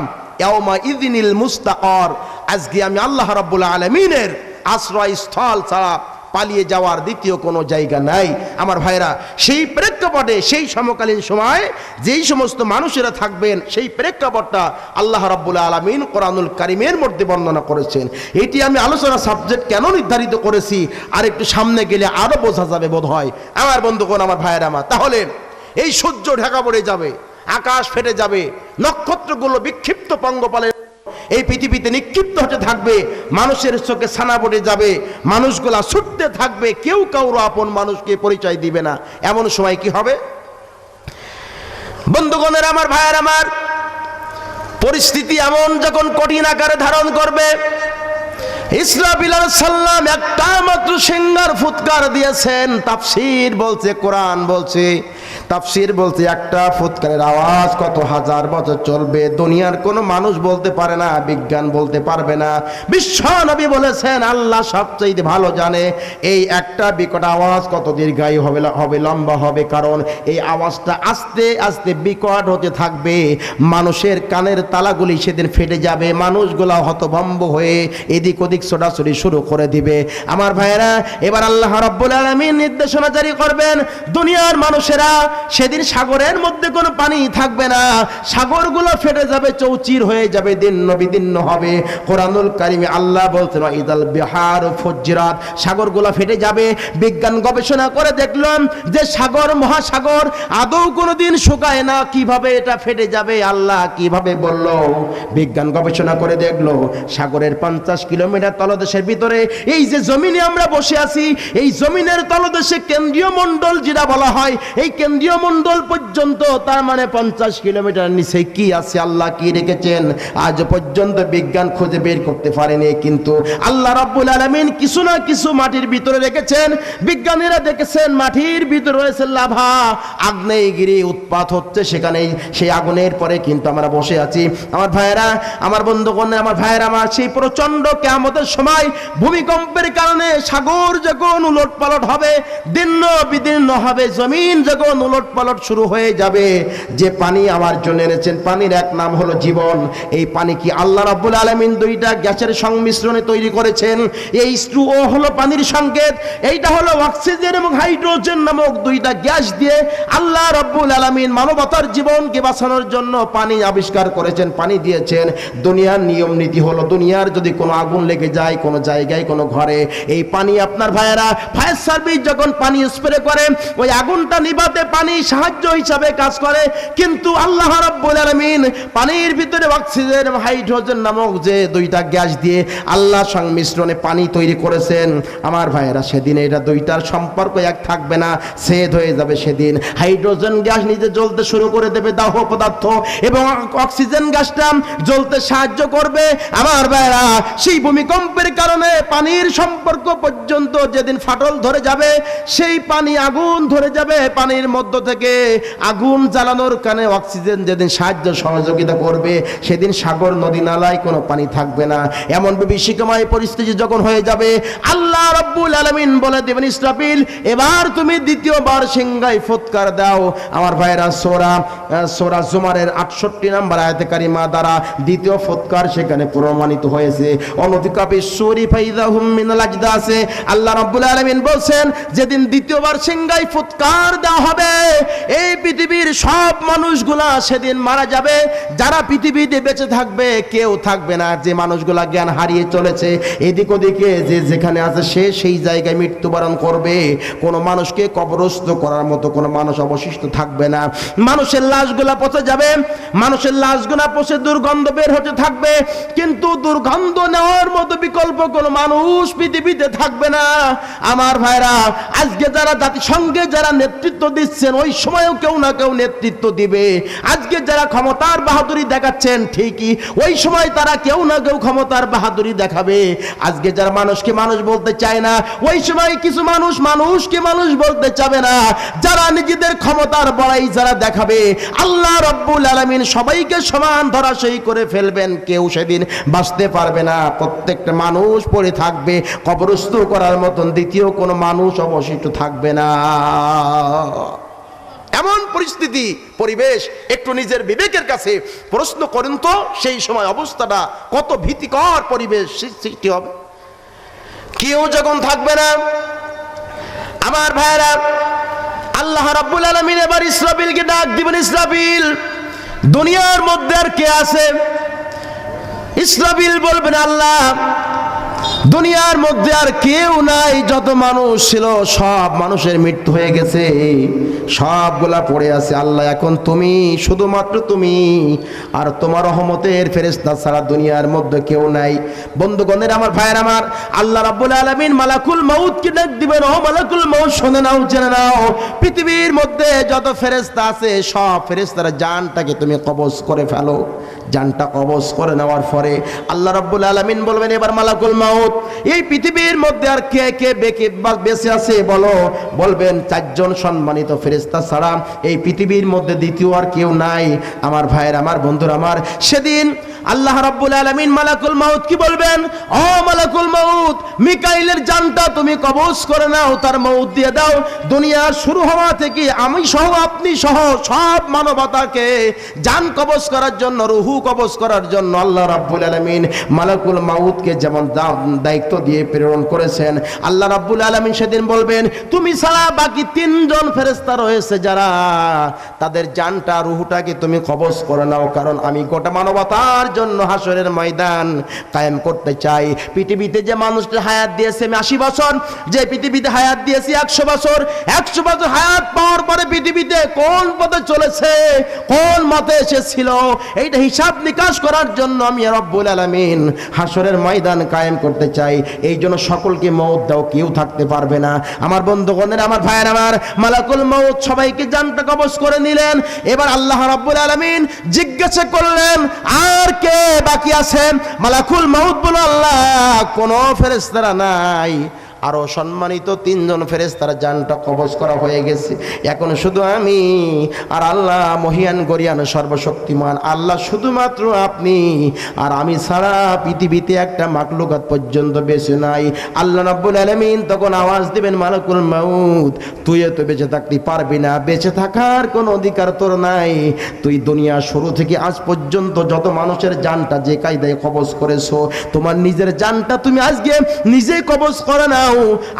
ইয়াউমা ইযিনিল মুস্তাকার, আজকে আমি আল্লাহ রাব্বুল আলামিনের আশ্রয়স্থল ছাড়া পালিয়ে যাওয়ার দ্বিতীয় কোনো জায়গা নাই। আমার ভাইরা, সেই প্রেক্ষাপটে সেই সমকালীন সময় যেই সমস্ত মানুষেরা থাকবেন, সেই প্রেক্ষাপটটা আল্লাহ রাব্বুল আলামিন কোরআনুল কারীমের মধ্যে বর্ণনা করেছেন। এটি আমি আলোচনা সাবজেক্ট কেন নির্ধারিত করেছি, আর একটু সামনে গেলে আরো বোঝা যাবে বোধ হয়। আমার বন্ধুগণ, আমার ভাইয়েরা আমার, তাহলে এই সূর্য ঢাকা পড়ে যাবে, আকাশ ফেটে যাবে, নক্ষত্রগুলো বিক্ষিপ্ত পঙ্গপালে এই পৃথিবীতে নিক্ষিপ্ত হতে থাকবে, মানুষের চোখে ছানা পড়ে যাবে, মানুষগুলা ছুটতে থাকবে, কেউ কারো আপন মানুষকে পরিচয় দিবে না। এমন সময় কি হবে? বন্ধুগণের আমার, ভাইয়ের আমার, পরিস্থিতি এমন যখন কঠিন আকারে ধারণ করবে, ইসরাফিল আলাইহিস সালাম একটা মাত্র সিংহার ফুৎকার দিয়েছেন। তাফসীর বলছে, কোরআন বলছে, তাফসীর বলছে একটা ফুৎকারের আওয়াজ কত হাজার বছর চলবে, দুনিয়ার কোনো মানুষ বলতে পারে না, বিজ্ঞান বলতে পারবে না। বিশ্ব নবী বলেছেন আল্লাহ সবচেয়ে ভালো জানে এই একটা বিকট আওয়াজ কত দীর্ঘায়ু হবে লম্বা হবে, কারণ এই আওয়াজটা আস্তে আস্তে বিকট হতে থাকবে। মানুষের কানের তালাগুলি সেদিন ফেটে যাবে, মানুষগুলা হতভম্ব হয়ে এদিক ওদিক ছোটাছুটি শুরু করে দিবে। আমার ভাইয়েরা, এবার আল্লাহ রাব্বুল আলামিন নির্দেশনা জারি করবেন, দুনিয়ার মানুষেরা সেদিন সাগরের মধ্যে কোনো পানি থাকবে না, সাগরগুলো ফেটে যাবে, চৌচির হয়ে যাবে, দিন্ন বিদিন্ন হবে। কোরআনুল কারিমে আল্লাহ বলছেন ইদাল বিহার ফুজ্জিরাত, সাগরগুলো ফেটে যাবে। বিজ্ঞান গবেষণা করে দেখলাম যে সাগর মহাসাগর আদৌ কোনোদিন শুকায় না, কিভাবে এটা ফেটে যাবে আল্লাহ কিভাবে বলল? বিজ্ঞান গবেষণা করে দেখলো সাগরের 50 কিলোমিটার তলদেশের ভিতরে এই যে জমিনে আমরা বসে আছি, এই জমিনের তলদেশে কেন্দ্রীয় মণ্ডল যেটা বলা হয়, এই কেন্দ্রীয় মণ্ডল পর্যন্ত, তার মানে 50 কিলোমিটার নিচে কি আছে, আল্লাহ কি রেখেছেন আজ পর্যন্ত বিজ্ঞান খুঁজে বের করতে পারেনি। কিন্তু আল্লাহ রাব্বুল আলামিন কিছু না কিছু মাটির ভিতরে রেখেছেন। বিজ্ঞানীরা দেখেছেন মাটির ভিতরে রয়েছে লাভা, আগ্নেয়গিরি উৎপাত হচ্ছে সেখানেই, সেই আগুনের পরে কিন্তু আমরা বসে আছি। আমার ভাইয়েরা, আমার বন্ধুগণ, আমার ভাইয়েরা, আমার সেই প্রচন্ড কিয়ামতের সময় ভূমিকম্পের কারণে সাগর যখন উলটপালট হবে, দিন্ন বিদীর্ণ হবে, জমিন যখন উলটপালট শুরু হয়ে যাবে, যে পানি আমার জন্য এনেছেন, পানির এক নাম হলো জীবন। এই পানি কি আল্লাহ রাব্বুল আলামিন দুইটা গ্যাসের সংমিশ্রণে তৈরি করেছেন। এই H2O হলো পানির সংকেত, এইটা হলো অক্সিজেন এবং হাইড্রোজেন নামক দুইটা গ্যাস দিয়ে আল্লাহ রাব্বুল আলামিন মানবতার জীবনকে বাঁচানোর জন্য পানি আবিষ্কার করেছেন, পানি দিয়েছেন। দুনিয়ার নিয়ম নীতি হলো দুনিয়ার যদি কোনো আগুন লেগে যায় কোনো জায়গায় কোনো ঘরে, এই পানি আপনার ভাইয়েরা ফায়ার সার্ভিস যখন পানি স্প্রে করে ওই আগুনটা নিভাতে পানি সাহায্য হিসাবে কাজ করে। কিন্তু আল্লাহ রাব্বুল আলামিন পানির ভিতরে অক্সিজেন এবং হাইড্রোজেন নামক যে দুইটা গ্যাস দিয়ে আল্লাহ সংমিশ্রণে পানি তৈরি করেছেন। আমার ভাইয়েরা, সেদিন এটা দুইটার সম্পর্ক এক থাকবে না, ছেদ হয়ে যাবে। সেদিন হাইড্রোজেন গ্যাস নিজে জ্বলতে শুরু করে দেবে, দাহ পদার্থ, এবং অক্সিজেন গ্যাসটা জ্বলতে সাহায্য করবে। আমার ভাইয়েরা, সেই ভূমিকম্পের কারণে পানির সম্পর্ক পর্যন্ত যেদিন ফাটল ধরে যাবে, সেই পানি আগুন ধরে যাবে, পানির মধ্য থেকে আগুন জ্বালানোর কারণে অক্সিজেন যেদিন সাহায্য সহযোগিতা করবে, সেদিন সাগর নদী নালায় কোনো পানি থাকবে না। এমন বিভীষিকাময় পরিস্থিতি যখন হয়ে যাবে, আল্লাহ রাব্বুল আলামিন বলে দেবেন ইসরাফিল, এবার তুমি দ্বিতীয়বার সিংহায় ফুৎকার দাও। আমার ভাইয়েরা, সূরা জুমারের 68 নম্বর আয়াতে কারিমা দ্বারা দ্বিতীয় ফুৎকার সেখানে প্রমাণিত হয়েছে। অনধিকা বিশ্বরি ফাইদাহুম মিনাল আজদাসে আল্লাহ রাব্বুল আলামিন বলছেন, যেদিন দ্বিতীয়বার সিংহায় ফুৎকার দেওয়া হবে, এই পৃথিবীর সব মানুষগুলা সেদিন মারা যাবে। যারা পৃথিবীতে বেঁচে থাকবে কেউ থাকবে না। যে মানুষগুলা জ্ঞান হারিয়ে চলেছে এদিক ওদিকে, যে যেখানে আছে সে সেই জায়গায় মৃত্যুবরণ করবে। কোনো মানুষকে কবরস্থ করার মতো কোনো মানুষ অবশিষ্ট থাকবে না। মানুষের লাশগুলা পচে যাবে, মানুষের লাশগুলা পচে দুর্গন্ধ বের হতে থাকবে, কিন্তু দুর্গন্ধ নেওয়ার মতো বিকল্প কোনো মানুষ পৃথিবীতে থাকবে না। আমার ভাইরা, আজকে যারা জাতিসংঘে যারা নেতৃত্ব দিচ্ছেন, ওই সময়ও কেউ না কেউ নেতৃত্ব দিবে। আজকে যারা ক্ষমতার বাহাদুরি দেখাচ্ছেন, ঠিকই ওই সময় তারা কেউ না কেউ ক্ষমতার বাহাদুরি দেখাবে। আজকে যারা মানুষকে মানুষ বলতে চায় না, ওই সময় কিছু মানুষ মানুষকে মানুষ বলতে চাবে না। যারা নিজেদের ক্ষমতার বড়াই যারা দেখাবে, আল্লাহ রাব্বুল আলামিন সবাইকে সমান ধরাশায়ী করে ফেলবেন, কেউ সেদিন বাঁচতে পারবে না। প্রত্যেকটা মানুষ পড়ে থাকবে, কবরস্থ করার মতন দ্বিতীয় কোনো মানুষ অবশিষ্ট থাকবে না। এমন পরিস্থিতি, পরিবেশ, একটু নিজের বিবেকের কাছে প্রশ্ন করুন তো, সেই সময় অবস্থাটা কত ভীতিকর পরিবেশ সৃষ্টি হবে। কেউ যখন থাকবে না, আমার ভাইরা, আল্লাহ রাব্বুল আলামিন এবার ইসরাফিলকে ডাক দিবেন, ইসরাফিল, দুনিয়ার মধ্যে আর কে আছে? ইসরাফিল বলবেন, আল্লাহ দুনিয়ার মধ্যে আর কেউ নাই, যত মানুষ ছিল সব মানুষের মৃত্যু হয়ে গেছে, সবগুলা পড়ে আছে। আল্লাহ এখন তুমি, শুধুমাত্র তুমি আর তোমার রহমতের ফেরেশতা ছাড়া দুনিয়ার মধ্যে কেউ নাই। বন্ধুগণের, আমার ভাইয়ের আমার, আল্লাহ রাব্বুল আলামিন মালাকুল মাউতকে ডাক দিবেন, ও মালাকুল মাউত, শুনে নাও, জেনে নাও, পৃথিবীর মধ্যে যত ফেরেশতা আছে সব ফেরেশতারা জানটাকে তুমি কবজ করে ফেলো। জানটা কবজ করে নেওয়ার পরে আল্লাহ রাব্বুল আলামিন বলবেন, এবার মালাকুল মাউত মাউত। এই পৃথিবীর মধ্যে আর কে কে বেঁচে আছে বলো? বলবেন 4 জন সম্মানিত ফেরেশতা ছাড়া এই পৃথিবীর মধ্যে দ্বিতীয় আর কেউ নাই। আমার ভাইয়ের, আমার বন্ধুরা আমার, সেদিন আল্লাহ রাব্বুল আলামিন মালাকুল মাউত কি বলবেন? ও মালাকুল মাউত, মিকাইলের জানটা তুমি কবজ করে নাও, তার মউত দিয়ে দাও। দুনিয়ার শুরু হওয়া থেকে আমি সহ, আপনি সহ সব মানবতাকে জান কবজ করার জন্য, রুহু কবজ করার জন্য আল্লাহ রাব্বুল আলামিন মালাকুল মাউতকে যেমন দায়িত্ব দিয়ে প্রেরণ করেছেন, আল্লাহ রাব্বুল আলামিন সেদিন বলবেন তুমি ছাড়া বাকি 3 জন ফেরেশতা রয়েছে যারা, তাদের জানটা, রুহুটাকে তুমি কবজ করে নাও, কারণ আমি গোটা মানবতার জন্য হাসরের ময়দান কায়েম করতে চাই। পৃথিবীতে যে মানুষটা হায়াত দিয়েছে আমি 80 বছর, যে পৃথিবীতে হায়াত দিয়েছি 100 বছর, 100 বছর হায়াত পাওয়ার পরে পৃথিবীতে কোন পথে চলেছে, কোন মতে এসেছিল, এইটা হিসাব নিকাশ করার জন্য আমি রব্বুল আলামিন হাসরের ময়দান কায়েম করতে চাই। এই জন্য সকলকে মউত দাও, কেউ থাকতে পারবে না। আমার বন্ধুগণের, আমার ভাইয়ের আমার, মালাকুল মউত সবাইকে জানটা কবজ করে নিলেন। এবার আল্লাহ রাব্বুল আলামিন জিজ্ঞাসা করলেন আর কে বাকি আছেন? মালাকুল মউত বলল আল্লাহ কোনো ফেরেশতারা নাই, আরো সম্মানিত 3 জন ফেরেশতার জানটা কবজ করা হয়ে গেছে, এখন শুধু আমি আর আল্লাহ মহিয়ান গরিয়ান সর্বশক্তিমান আল্লাহ, শুধুমাত্র আপনি আর আমি ছাড়া পৃথিবীতে একটা মাখলুকাত পর্যন্ত বেঁচে নাই। আল্লাহ রাব্বুল আলামিন তখন আওয়াজ দিবেন মালাকুল মাউত তুই তো বেঁচে থাকতে পারবি না, বেঁচে থাকার কোনো অধিকার তোর নাই। তুই দুনিয়া শুরু থেকে আজ পর্যন্ত যত মানুষের জানটা যে কায়দায় কবজ করেছো, তোমার নিজের জানটা তুমি আজকে নিজেই কবজ করে নাও।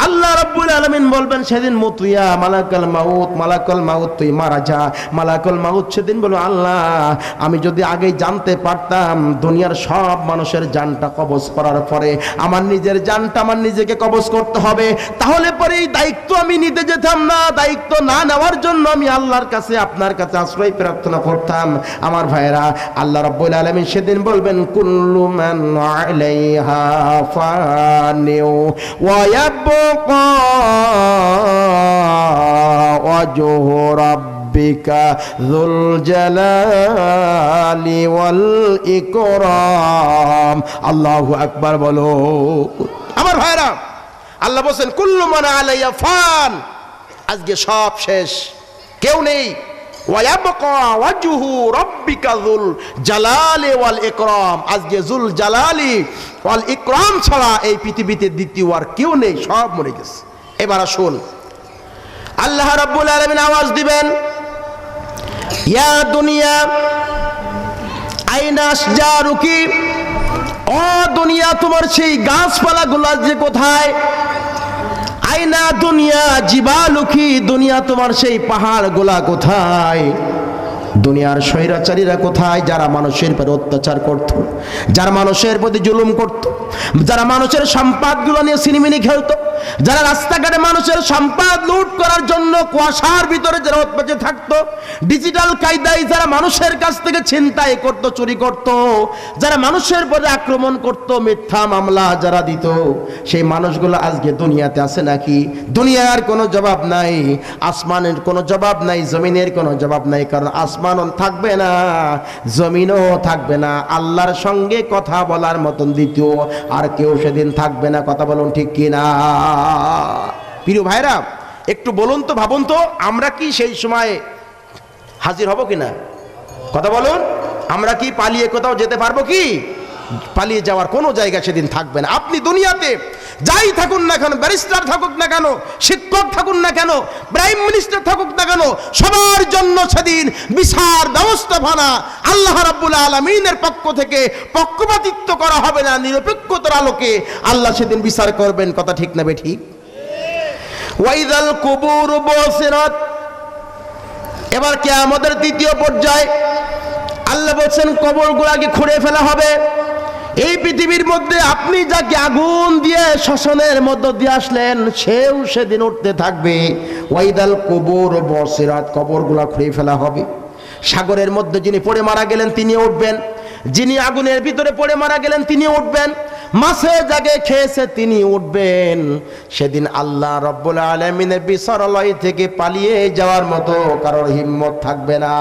আল্লাহ রাব্বুল আলামিন বলবেন সেদিন মুতুয়া মালাকুল মাউত, মালাকুল মাউত তুই মারা যা। মালাকুল মাউত সেদিন বলল আল্লাহ আমি যদি আগেই জানতে পারতাম দুনিয়ার সব মানুষের জানটা কবজ করার পরে আমার নিজের জানটা আমার নিজেকে কবজ করতে হবে, তাহলে পরে এই দায়িত্ব আমি নিতে যেতাম না। দায়িত্ব না নেওয়ার জন্য আমি আল্লাহর কাছে, আপনার কাছে আশ্রয় প্রার্থনা করতাম। আমার ভাইরা, আল্লাহ রাব্বুল আলামিন সেদিন বলবেন কুল্লু মান আলাইহা ফানিউ ওয়া ইয়াবকা ওয়াজহু রাব্বিকা যুল জালালি ওয়াল ইকরাম। আল্লাহু আকবার বলো। আমার ভাইরা, আল্লাহ বলেন কুল্লু মান আলাইহা ফান, আজকে সব শেষ, কেউ নেই। ওয়ায়াবকা ওয়াজহু রাব্বিকা যুল জালালি ওয়াল ইকরাম, আজকে যুল জালালি ওয়াল ইকরাম ছাড়া এই পৃথিবীতে দ্বিতীয় আর কেউ নেই, সব মরে গেছে। এবার আসুন, আল্লাহ রাব্বুল আলামিন আওয়াজ দিবেন ইয়া দুনিয়া আইনা আশজারুকি, ও দুনিয়া তোমার সেই গাছপালাগুলো যে কোথায়? আইনা দুনিয়া জিবালুকি, দুনিয়া তোমার সেই পাহাড়গুলা কোথায়? দুনিয়ার স্বৈরাচারীরা কোথায়? যারা মানুষের উপর অত্যাচার করত, যারা মানুষের প্রতি জুলুম করত, যারা মানুষের সম্পদগুলো নিয়ে সিনেমিনি খেলতো, যারা রাস্তাঘাটে মানুষের সম্পদ লুট করার জন্য কুয়াশার ভিতরে যারা বেঁচে থাকতো, ডিজিটাল কায়দায় যারা মানুষের কাছ থেকে ছিনতাই করত, চুরি করত, যারা মানুষের প্রতি আক্রমণ করত, মিথ্যা মামলা যারা দিত, সেই মানুষগুলো আজকে দুনিয়াতে আছে নাকি? দুনিয়ার কোনো জবাব নাই, আসমানের কোনো জবাব নাই, জমিনের কোনো জবাব নাই, কারণ আসমানও থাকবে না, জমিনও থাকবে না, আল্লাহর সঙ্গে কথা বলার মতন দ্বিতীয় আর কেউ সেদিন থাকবে না। কথা বলুন ঠিক কি না? প্রিয় ভাইরা, একটু বলুন তো, ভাবুন তো, আমরা কি সেই সময় হাজির হব কিনা? কথা বলুন, আমরা কি পালিয়ে কোথাও যেতে পারবো কি? পালিয়ে যাওয়ার কোনো জায়গা সেদিন থাকবে না। আপনি দুনিয়াতে যাই থাকুন না কেন, ব্যারিস্টার থাকুক না কেন, শিক্ষক থাকুন না কেন, প্রাইম মিনিস্টার থাকুক না কেন, সবার জন্য সেদিন বিচার ব্যবস্থাপনা আল্লাহ রাব্বুল আলামিনের পক্ষ থেকে পক্ষপাতিত্ব করা হবে না, নিরপেক্ষতার আলোকে আল্লাহ সেদিন বিচার করবেন। কথা ঠিক না বেঠিক? ওয়াইদাল কুবুর বুসিরাত, এবার কিয়ামতের দ্বিতীয় পর্যায়ে আল্লাহ বলছেন কবরগুলোকে খুঁড়ে ফেলা হবে। এই পৃথিবীর মধ্যে আপনি যাকে আগুন দিয়ে শ্মশানের মধ্য দিয়ে আসলেন, সেও সেদিন উঠতে থাকবে। ওয়াইদাল কুবুর বুসিরাত, কবরগুলো খুঁড়ে ফেলা হবে। সাগরের মধ্যে যিনি পড়ে মারা গেলেন তিনি উঠবেন, যিনি আগুনের ভিতরে পড়ে মারা গেলেন তিনি উঠবেন, মাছে জাগে খেয়েছে তিনি উঠবেন। সেদিন আল্লাহ রাব্বুল আলামিনের বিচারালয় থেকে পালিয়ে যাওয়ার মতো কারোর হিম্মত থাকবে না।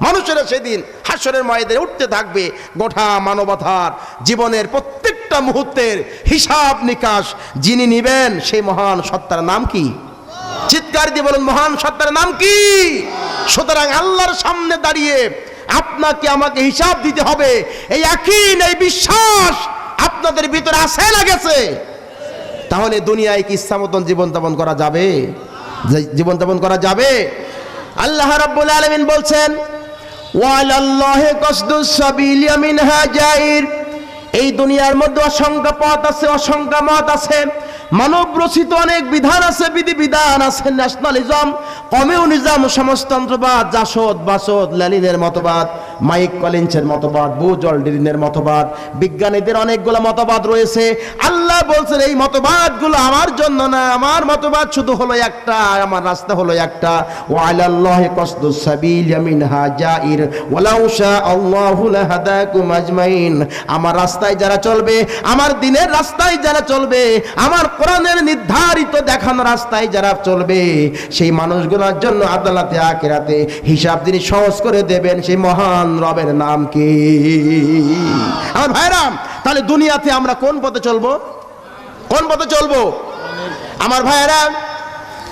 মানুষেরা সেদিন হাসরের ময়দানে উঠতে থাকবে। গোটা মানবতার জীবনের প্রত্যেকটা প্রত্যেকটা মুহূর্তের হিসাব নিকাশ যিনি নিবেন সেই মহান সত্তার নাম কি? চিৎকার দিয়ে বলুন, মহান সত্তার নাম কি? সুতরাং আল্লাহর সামনে দাঁড়িয়ে আপনাকে আমাকে হিসাব দিতে হবে, এই ইয়াকিন, এই বিশ্বাস আপনাদের ভিতরে আছে না গেছে? তাহলে দুনিয়ায় কি ইচ্ছা মতন জীবনযাপন করা যাবে? জীবনযাপন করা যাবে? আল্লাহ রাব্বুল আলামিন বলছেন, ওয়ালাল্লাহি কসদুস সাবিল মিনহা জাইর। এই দুনিয়ার মধ্যে অসংখ্য পথ আছে, অসংখ্য মত আছে, মানব রচিত অনেক বিধান আছে, বিধিবিধান আছে। ন্যাশনালিজম, কমিউনিজম, সমাজতন্ত্রবাদ, জাসদ বাসদ, লেনিনের মতবাদ, মাইক কলিন্সের মতবাদ, বুজ অলড্রিনের মতবাদ, বিজ্ঞানীদের অনেকগুলো মতবাদ রয়েছে। আল্লাহ বলছেন এই মতবাদগুলো আমার জন্য না, আমার মতবাদ শুধু হলো একটা, আমার রাস্তা হলো একটা। ওয়ালাল্লাহি কসদুস সাবিল মিনহা জাইর ওয়ালাউ শা আল্লাহু লাহাদাকুম আজমাইন। আমার রাস্তায় যারা চলবে, আমার দ্বীনের রাস্তায় যারা চলবে, আমার কোরআনের নির্ধারিত দেখানো রাস্তায় যারা চলবে, সেই মানুষগুলোর জন্য আদালতে আখিরাতে হিসাব যিনি সহজ করে দেবেন সেই মহান রবের নাম কি? আমার ভাইরা, তাহলে দুনিয়াতে আমরা কোন পথে চলবো? কোন পথে চলবো আমার ভাইরা?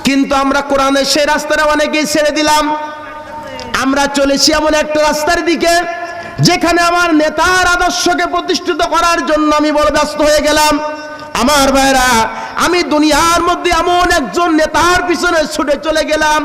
কিন্তু আমরা কোরআনের সেই রাস্তাটা অনেকেই ছেড়ে দিলাম। আমরা চলেছি এমন একটা রাস্তার দিকে যেখানে আমার নেতার আদর্শকে প্রতিষ্ঠিত করার জন্য আমি বড় ব্যস্ত হয়ে গেলাম। আমার ভাইরা, আমি দুনিয়ার মধ্যে এমন একজন নেতার পিছনে ছুটে চলে গেলাম,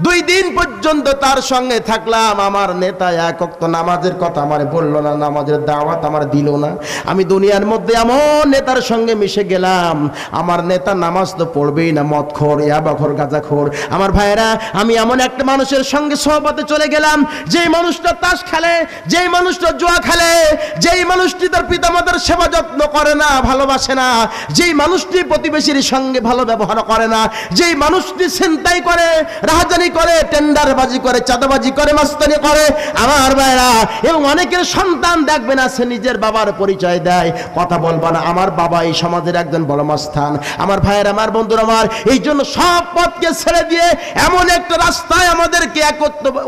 2 দিন পর্যন্ত তার সঙ্গে থাকলাম। আমার নেতা এক ওয়াক্ত নামাজের কথা আমারে বললো না, নামাজের দাওয়াত আমার দিল না। আমি দুনিয়ার মধ্যে এমন নেতার সঙ্গে মিশে গেলাম, আমার নেতা নামাজ তো পড়বেই না, মদখোর, ইয়াবাখোর, গাঁজাখোর। আমার ভাইয়েরা, আমি এমন একটা মানুষের সঙ্গে সহবতে চলে গেলাম, যেই মানুষটা তাস খেলে, যেই মানুষটা জুয়া খেলে, যেই মানুষটি তার পিতামাতার সেবা যত্ন করে না, ভালোবাসে না, যেই মানুষটি প্রতিবেশীর সঙ্গে ভালো ব্যবহার করে না, যেই মানুষটি ছিনতাই করে, রাহাজানি করে, টেন্ডারবাজি করে, চাঁদাবাজি করে, মাস্তানি করে। আমার ভাইরা, এবং অনেকের সন্তান দেখবেন আছে নিজের বাবার পরিচয় দেয়, কথা বলবা না, আমার বাবা এই সমাজের একজন বড় মাস্তান। আমার ভাইয়ের, আমার বন্ধুরা আমার, এই জন্য সব পথকে ছেড়ে দিয়ে এমন একটা রাস্তায় আমাদেরকে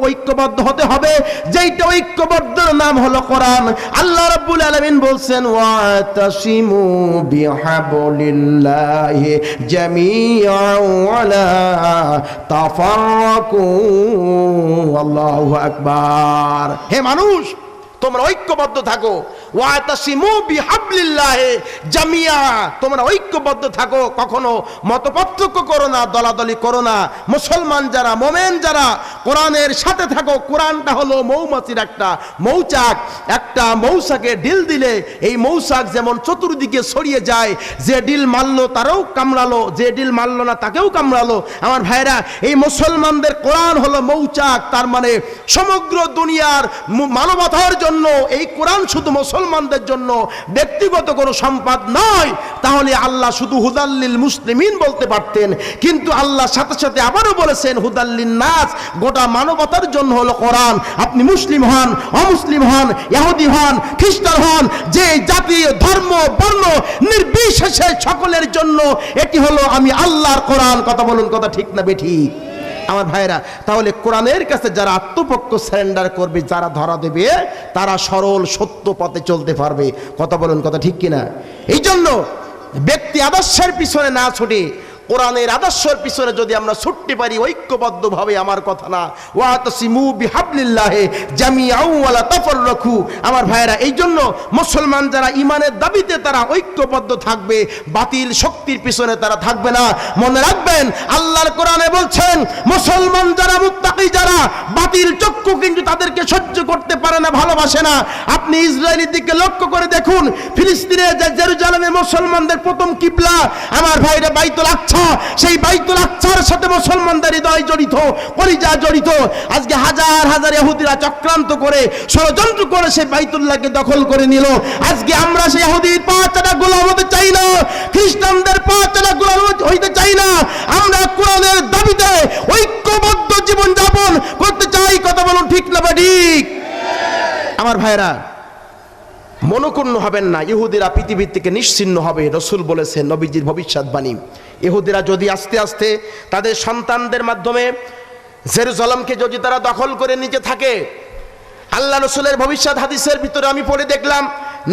ঐক্যবদ্ধ হতে হবে, যেইটা ঐক্যবদ্ধর নাম হলো কোরআন। আল্লাহ রাব্বুল আলামিন বলছেন, ওয়াতাসিমু বিহাবলিল্লাহি জামিআন ওয়ালা তাফাররাকু। আল্লাহু আকবার। হে মানুষ, তোমরা ঐক্যবদ্ধ থাকো। ওয়াতাসিমু বিহাবলিল্লাহি জামিআ, তোমরা ঐক্যবদ্ধ থাকো, কখনো মতপার্থক্য করো না, দলাদলি করো না। মুসলমান যারা, মোমেন যারা, কোরআনের সাথে থাকো। কোরআনটা হলো মৌমাছির একটা মৌচাক, একটা মৌচাকে ঢিল দিলে এই মৌচাক যেমন চতুর্দিকে ছড়িয়ে যায়, যে ডিল মারলো তারও কামড়ালো, যে ডিল মারলো না তাকেও কামড়ালো। আমার ভাইরা, এই মুসলমানদের কোরআন হলো মৌচাক, তার মানে সমগ্র দুনিয়ার মানবতার জন্য এই কোরআন শুধু মুসলমানদের জন্য, ব্যক্তিগত কোনো সম্পদ নয়। তাহলে আল্লাহ শুধু হুদাল্লিল মুসলিমিন বলতে পারতেন, কিন্তু আল্লাহ সাথে সাথে আবারও বলেছেন হুদাল্লিন নাস, গোটা মানবতার জন্য হলো কোরআন। আপনি মুসলিম হন, অমুসলিম হন, ইহুদি হন, খ্রিস্টান হন, যে জাতি, ধর্ম, বর্ণ নির্বিশেষে সকলের জন্য এটি হলো আমি আল্লাহর কোরআন। কথা বলুন, কথা ঠিক না বেঠিক? আমার ভাইরা, তাহলে কোরআনের কাছে যারা আত্মপক্ষ সারেন্ডার করবে, যারা ধরা দেবে, তারা সরল সত্য পথে চলতে পারবে। কথা বলুন, কথা ঠিক কিনা? এই জন্য ব্যক্তি আদর্শের পিছনে না ছুটে কোরআনের আদর্শের পিছনে যদি আমরা ছুটতে পারি ঐক্যবদ্ধভাবে, আমার কথা না, ওয়াতাসিমু বিহাবলিল্লাহি জামিআন ওয়ালা তাফাররাকু। আমার ভাইরা, এই জন্য মুসলমান যারা ঈমানের দাবিতে তারা ঐক্যবদ্ধ থাকবে, বাতিল শক্তির পিছনে তারা থাকবে না। মনে রাখবেন, আল্লাহর কোরআনে বলছেন, মুসলমান যারা, মুত্তাকি যারা, বাতিল চক্ষু কিন্তু তাদেরকে সহ্য করতে পারে না, ভালোবাসে না। আপনি ইসরায়েলের দিকে লক্ষ্য করে দেখুন, ফিলিস্তিনে জেরুজালেমে মুসলমানদের প্রথম কিবলা আমার ভাইরা বাইতুল আকসা, সেই বাইতুল আকসার সাথে মুসলমানদের হৃদয় জড়িত, কলিজা জড়িত। আজকে হাজার হাজার ইহুদিরা চক্রান্ত করে, ষড়যন্ত্র করে সেই বাইতুল্লাহকে দখল করে নিল। আজকে আমরা সেই ইহুদির পা চাটা গোলাম হতে চাই না, খ্রিস্টানদের পা চাটা গোলাম হইতে চাই না। আমরা কোরআনের দাবিতে ঐক্যবদ্ধ জীবন যাপন করতে চাই। কথা বলুন, ঠিক না বা ঠিক? আমার ভাইরা, মনোক্ষুণ্ণ হবেন না, ইহুদিরা পৃথিবীর থেকে নিশ্চিহ্ন হবে। রাসূল বলেছেন, নবীজির ভবিষ্যৎবাণী, ইহুদিরা যদি আস্তে আস্তে তাদের সন্তানদের মাধ্যমে জেরুজালেমকে যদি তারা দখল করে নিতে থাকে, আল্লাহ রাসূলের ভবিষ্যৎ হাদিসের ভিতরে আমি পড়ে দেখলাম,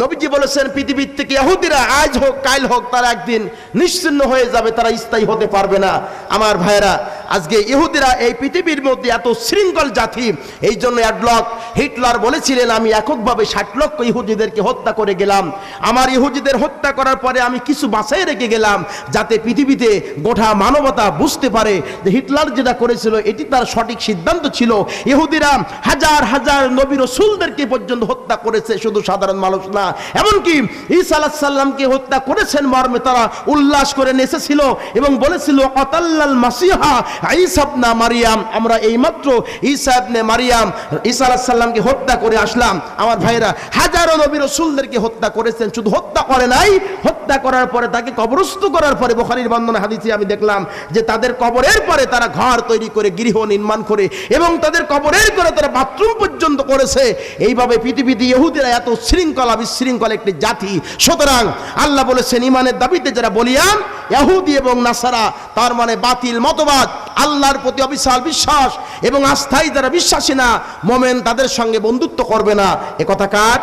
নবীজি বলেছেন পৃথিবীর থেকে ইহুদিরা আজ হোক কাল হোক তারা একদিন নিশ্চিহ্ন হয়ে যাবে, তারা স্থায়ী হতে পারবে না। আমার ভাইরা, আজকে ইহুদিরা এই পৃথিবীর মধ্যে এত শৃঙ্খল জাতি, এই জন্য অ্যাডলফ হিটলার বলেছিলেন, আমি এককভাবে 60 লক্ষ ইহুদিদেরকে হত্যা করে গেলাম। আমার ইহুদিদের হত্যা করার পরে আমি কিছু বাঁচাই রেখে গেলাম, যাতে পৃথিবীতে গোটা মানবতা বুঝতে পারে যে হিটলার যেটা করেছিল এটি তার সঠিক সিদ্ধান্ত ছিল। ইহুদিরা হাজার হাজার নবী রাসূলদেরকে পর্যন্ত হত্যা করেছে, শুধু সাধারণ মানুষ না, এমনকি ঈসা আলাইহিস সালামকে হত্যা করেছেন মর্মে তারা উল্লাস করে নেচেছিল এবং বলেছিল কাতাল্লাল মাসিহা ঈসা ইবনে মারইয়াম, আমরা এইমাত্র ঈসা ইবনে মারইয়াম ঈসা আলাইহিস সালামকে হত্যা করে আসলাম। আমার ভাইরা, হাজারো নবী রাসূলদেরকে হত্যা করেছেন, শুধু হত্যা করে নাই, হত্যা করার পরে তাকে কবরস্থ করার পরে বুখারীর বর্ণনা হাদিসে আমি দেখলাম যে তাদের কবরের পরে তারা ঘর তৈরি করে, গৃহ নির্মাণ করে এবং তাদের কবরের করে তারা বাথরুম পর্যন্ত করেছে। এইভাবে পৃথিবীতে ইহুদিরা এত শৃঙ্খলা বিশৃঙ্খল একটি জাতি। সুতরাং আল্লাহ বলেছেন ঈমানের দাবিতে যারা বলিয়ান ইহুদি এবং নাসারা, তার মানে বাতিল মতবাদ, আল্লাহর প্রতি অবিশ্বাস বিশ্বাস এবং আস্থায় যারা বিশ্বাসী না মোমেন, তাদের সঙ্গে বন্ধুত্ব করবে না। এ কথা কার?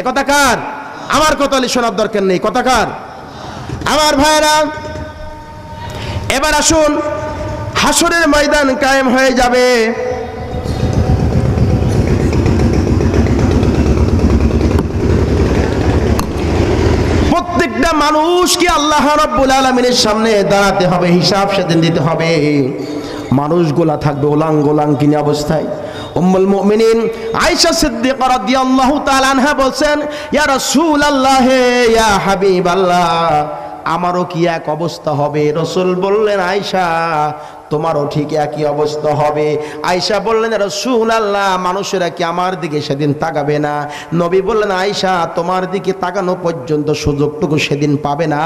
এ কথা কার? আমার কথা শোনার দরকার নেই, কথা কার? আমার ভাইরা, এবার আসুন, হাসরের ময়দান কায়েম হয়ে যাবে। প্রত্যেকটা মানুষকে আল্লাহ রাব্বুল আলামিনের সামনে দাঁড়াতে হবে, হিসাব সেদিন দিতে হবে। মানুষগুলা থাকবে ওলাঙ্গোলাঙ্গিনী অবস্থায়। উম্মুল মুমিনিন আয়েশা সিদ্দিকা রাদিয়াল্লাহু তাআলা আনহা বলছেন, ইয়া রাসূলুল্লাহ, ইয়া হাবিবাল্লাহ, আমারও কি এক অবস্থা হবে? রাসূল বললেন, আয়েশা তোমারও ঠিক একই অবস্থা হবে। আয়েশা বললেন, রাসূলুল্লাহ, মানুষেরা কি আমার দিকে সেদিন তাকাবে না? নবী বললেন, আয়েশা তোমার দিকে তাকানো পর্যন্ত সুযোগটুকু সেদিন পাবে না।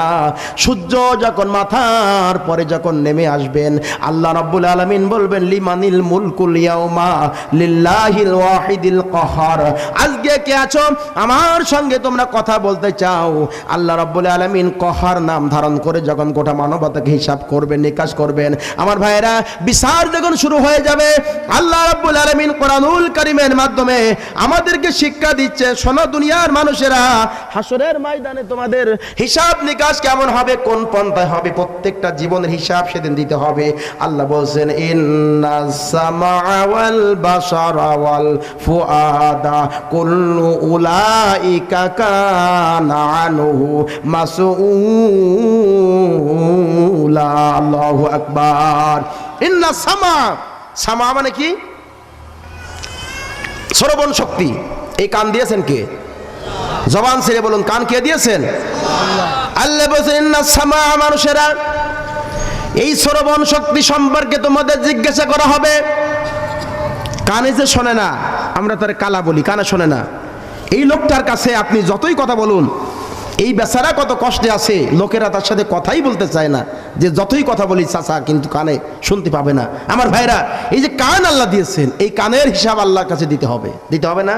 সূর্য যখন মাথার পরে যখন নেমে আসবেন, আল্লাহ রাব্বুল আলামিন বলবেন, লিমানিল মুলকুল ইয়াউমা লিল্লাহিল ওয়াহিদিল কাহার। আজকে কে আছো আমার সঙ্গে তোমরা কথা বলতে চাও? আল্লাহ রাব্বুল আলামিন কাহার নাম ধারণ করে যখন গোটা মানবতাকে হিসাব করবেন, নিকাশ করবেন, আমার ভাই বিচার যখন শুরু হয়ে যাবে, আল্লাহ রাব্বুল আলামিন কোরআনুল কারীমের মাধ্যমে আমাদেরকে শিক্ষা দিচ্ছে, শোনো দুনিয়ার মানুষেরা, হাসরের ময়দানে তোমাদের হিসাব নিকাশ কেমন হবে, কোন পন্থায় হবে, প্রত্যেকটা জীবনের হিসাব সেদিন দিতে হবে। আল্লাহ বলছেন, ইন্নাস সামআ ওয়াল বাসারা ওয়াল ফুআদা কুল্লু উলাইকা কানা আনহু মাসউলা। আল্লাহু আকবার। ইন্না সামা, সামা মানে কি? শ্রবণ শক্তি। এই কান দিয়েছেন কে? জবান ছেড়ে বলুন, কান কে দিয়েছেন? আল্লাহ বলেছেন, ইন্না সামা, মানুষেরা এই শ্রবণ শক্তি সম্পর্কে তোমাদের জিজ্ঞাসা করা হবে। কানে যে শোনে না, আমরা তার কালা বলি, কানে শোনে না, এই লোকটার কাছে আপনি যতই কথা বলুন, এই বেচারা কত কষ্টে আছে, লোকেরা তার সাথে কথাই বলতে চায় না, যে যতই কথা বলি চাচা কিন্তু কানে শুনতে পাবে না। আমার ভাইরা, এই যে কান আল্লাহ দিয়েছেন, এই কানের হিসাব আল্লাহর কাছে দিতে হবে, দিতে হবে না?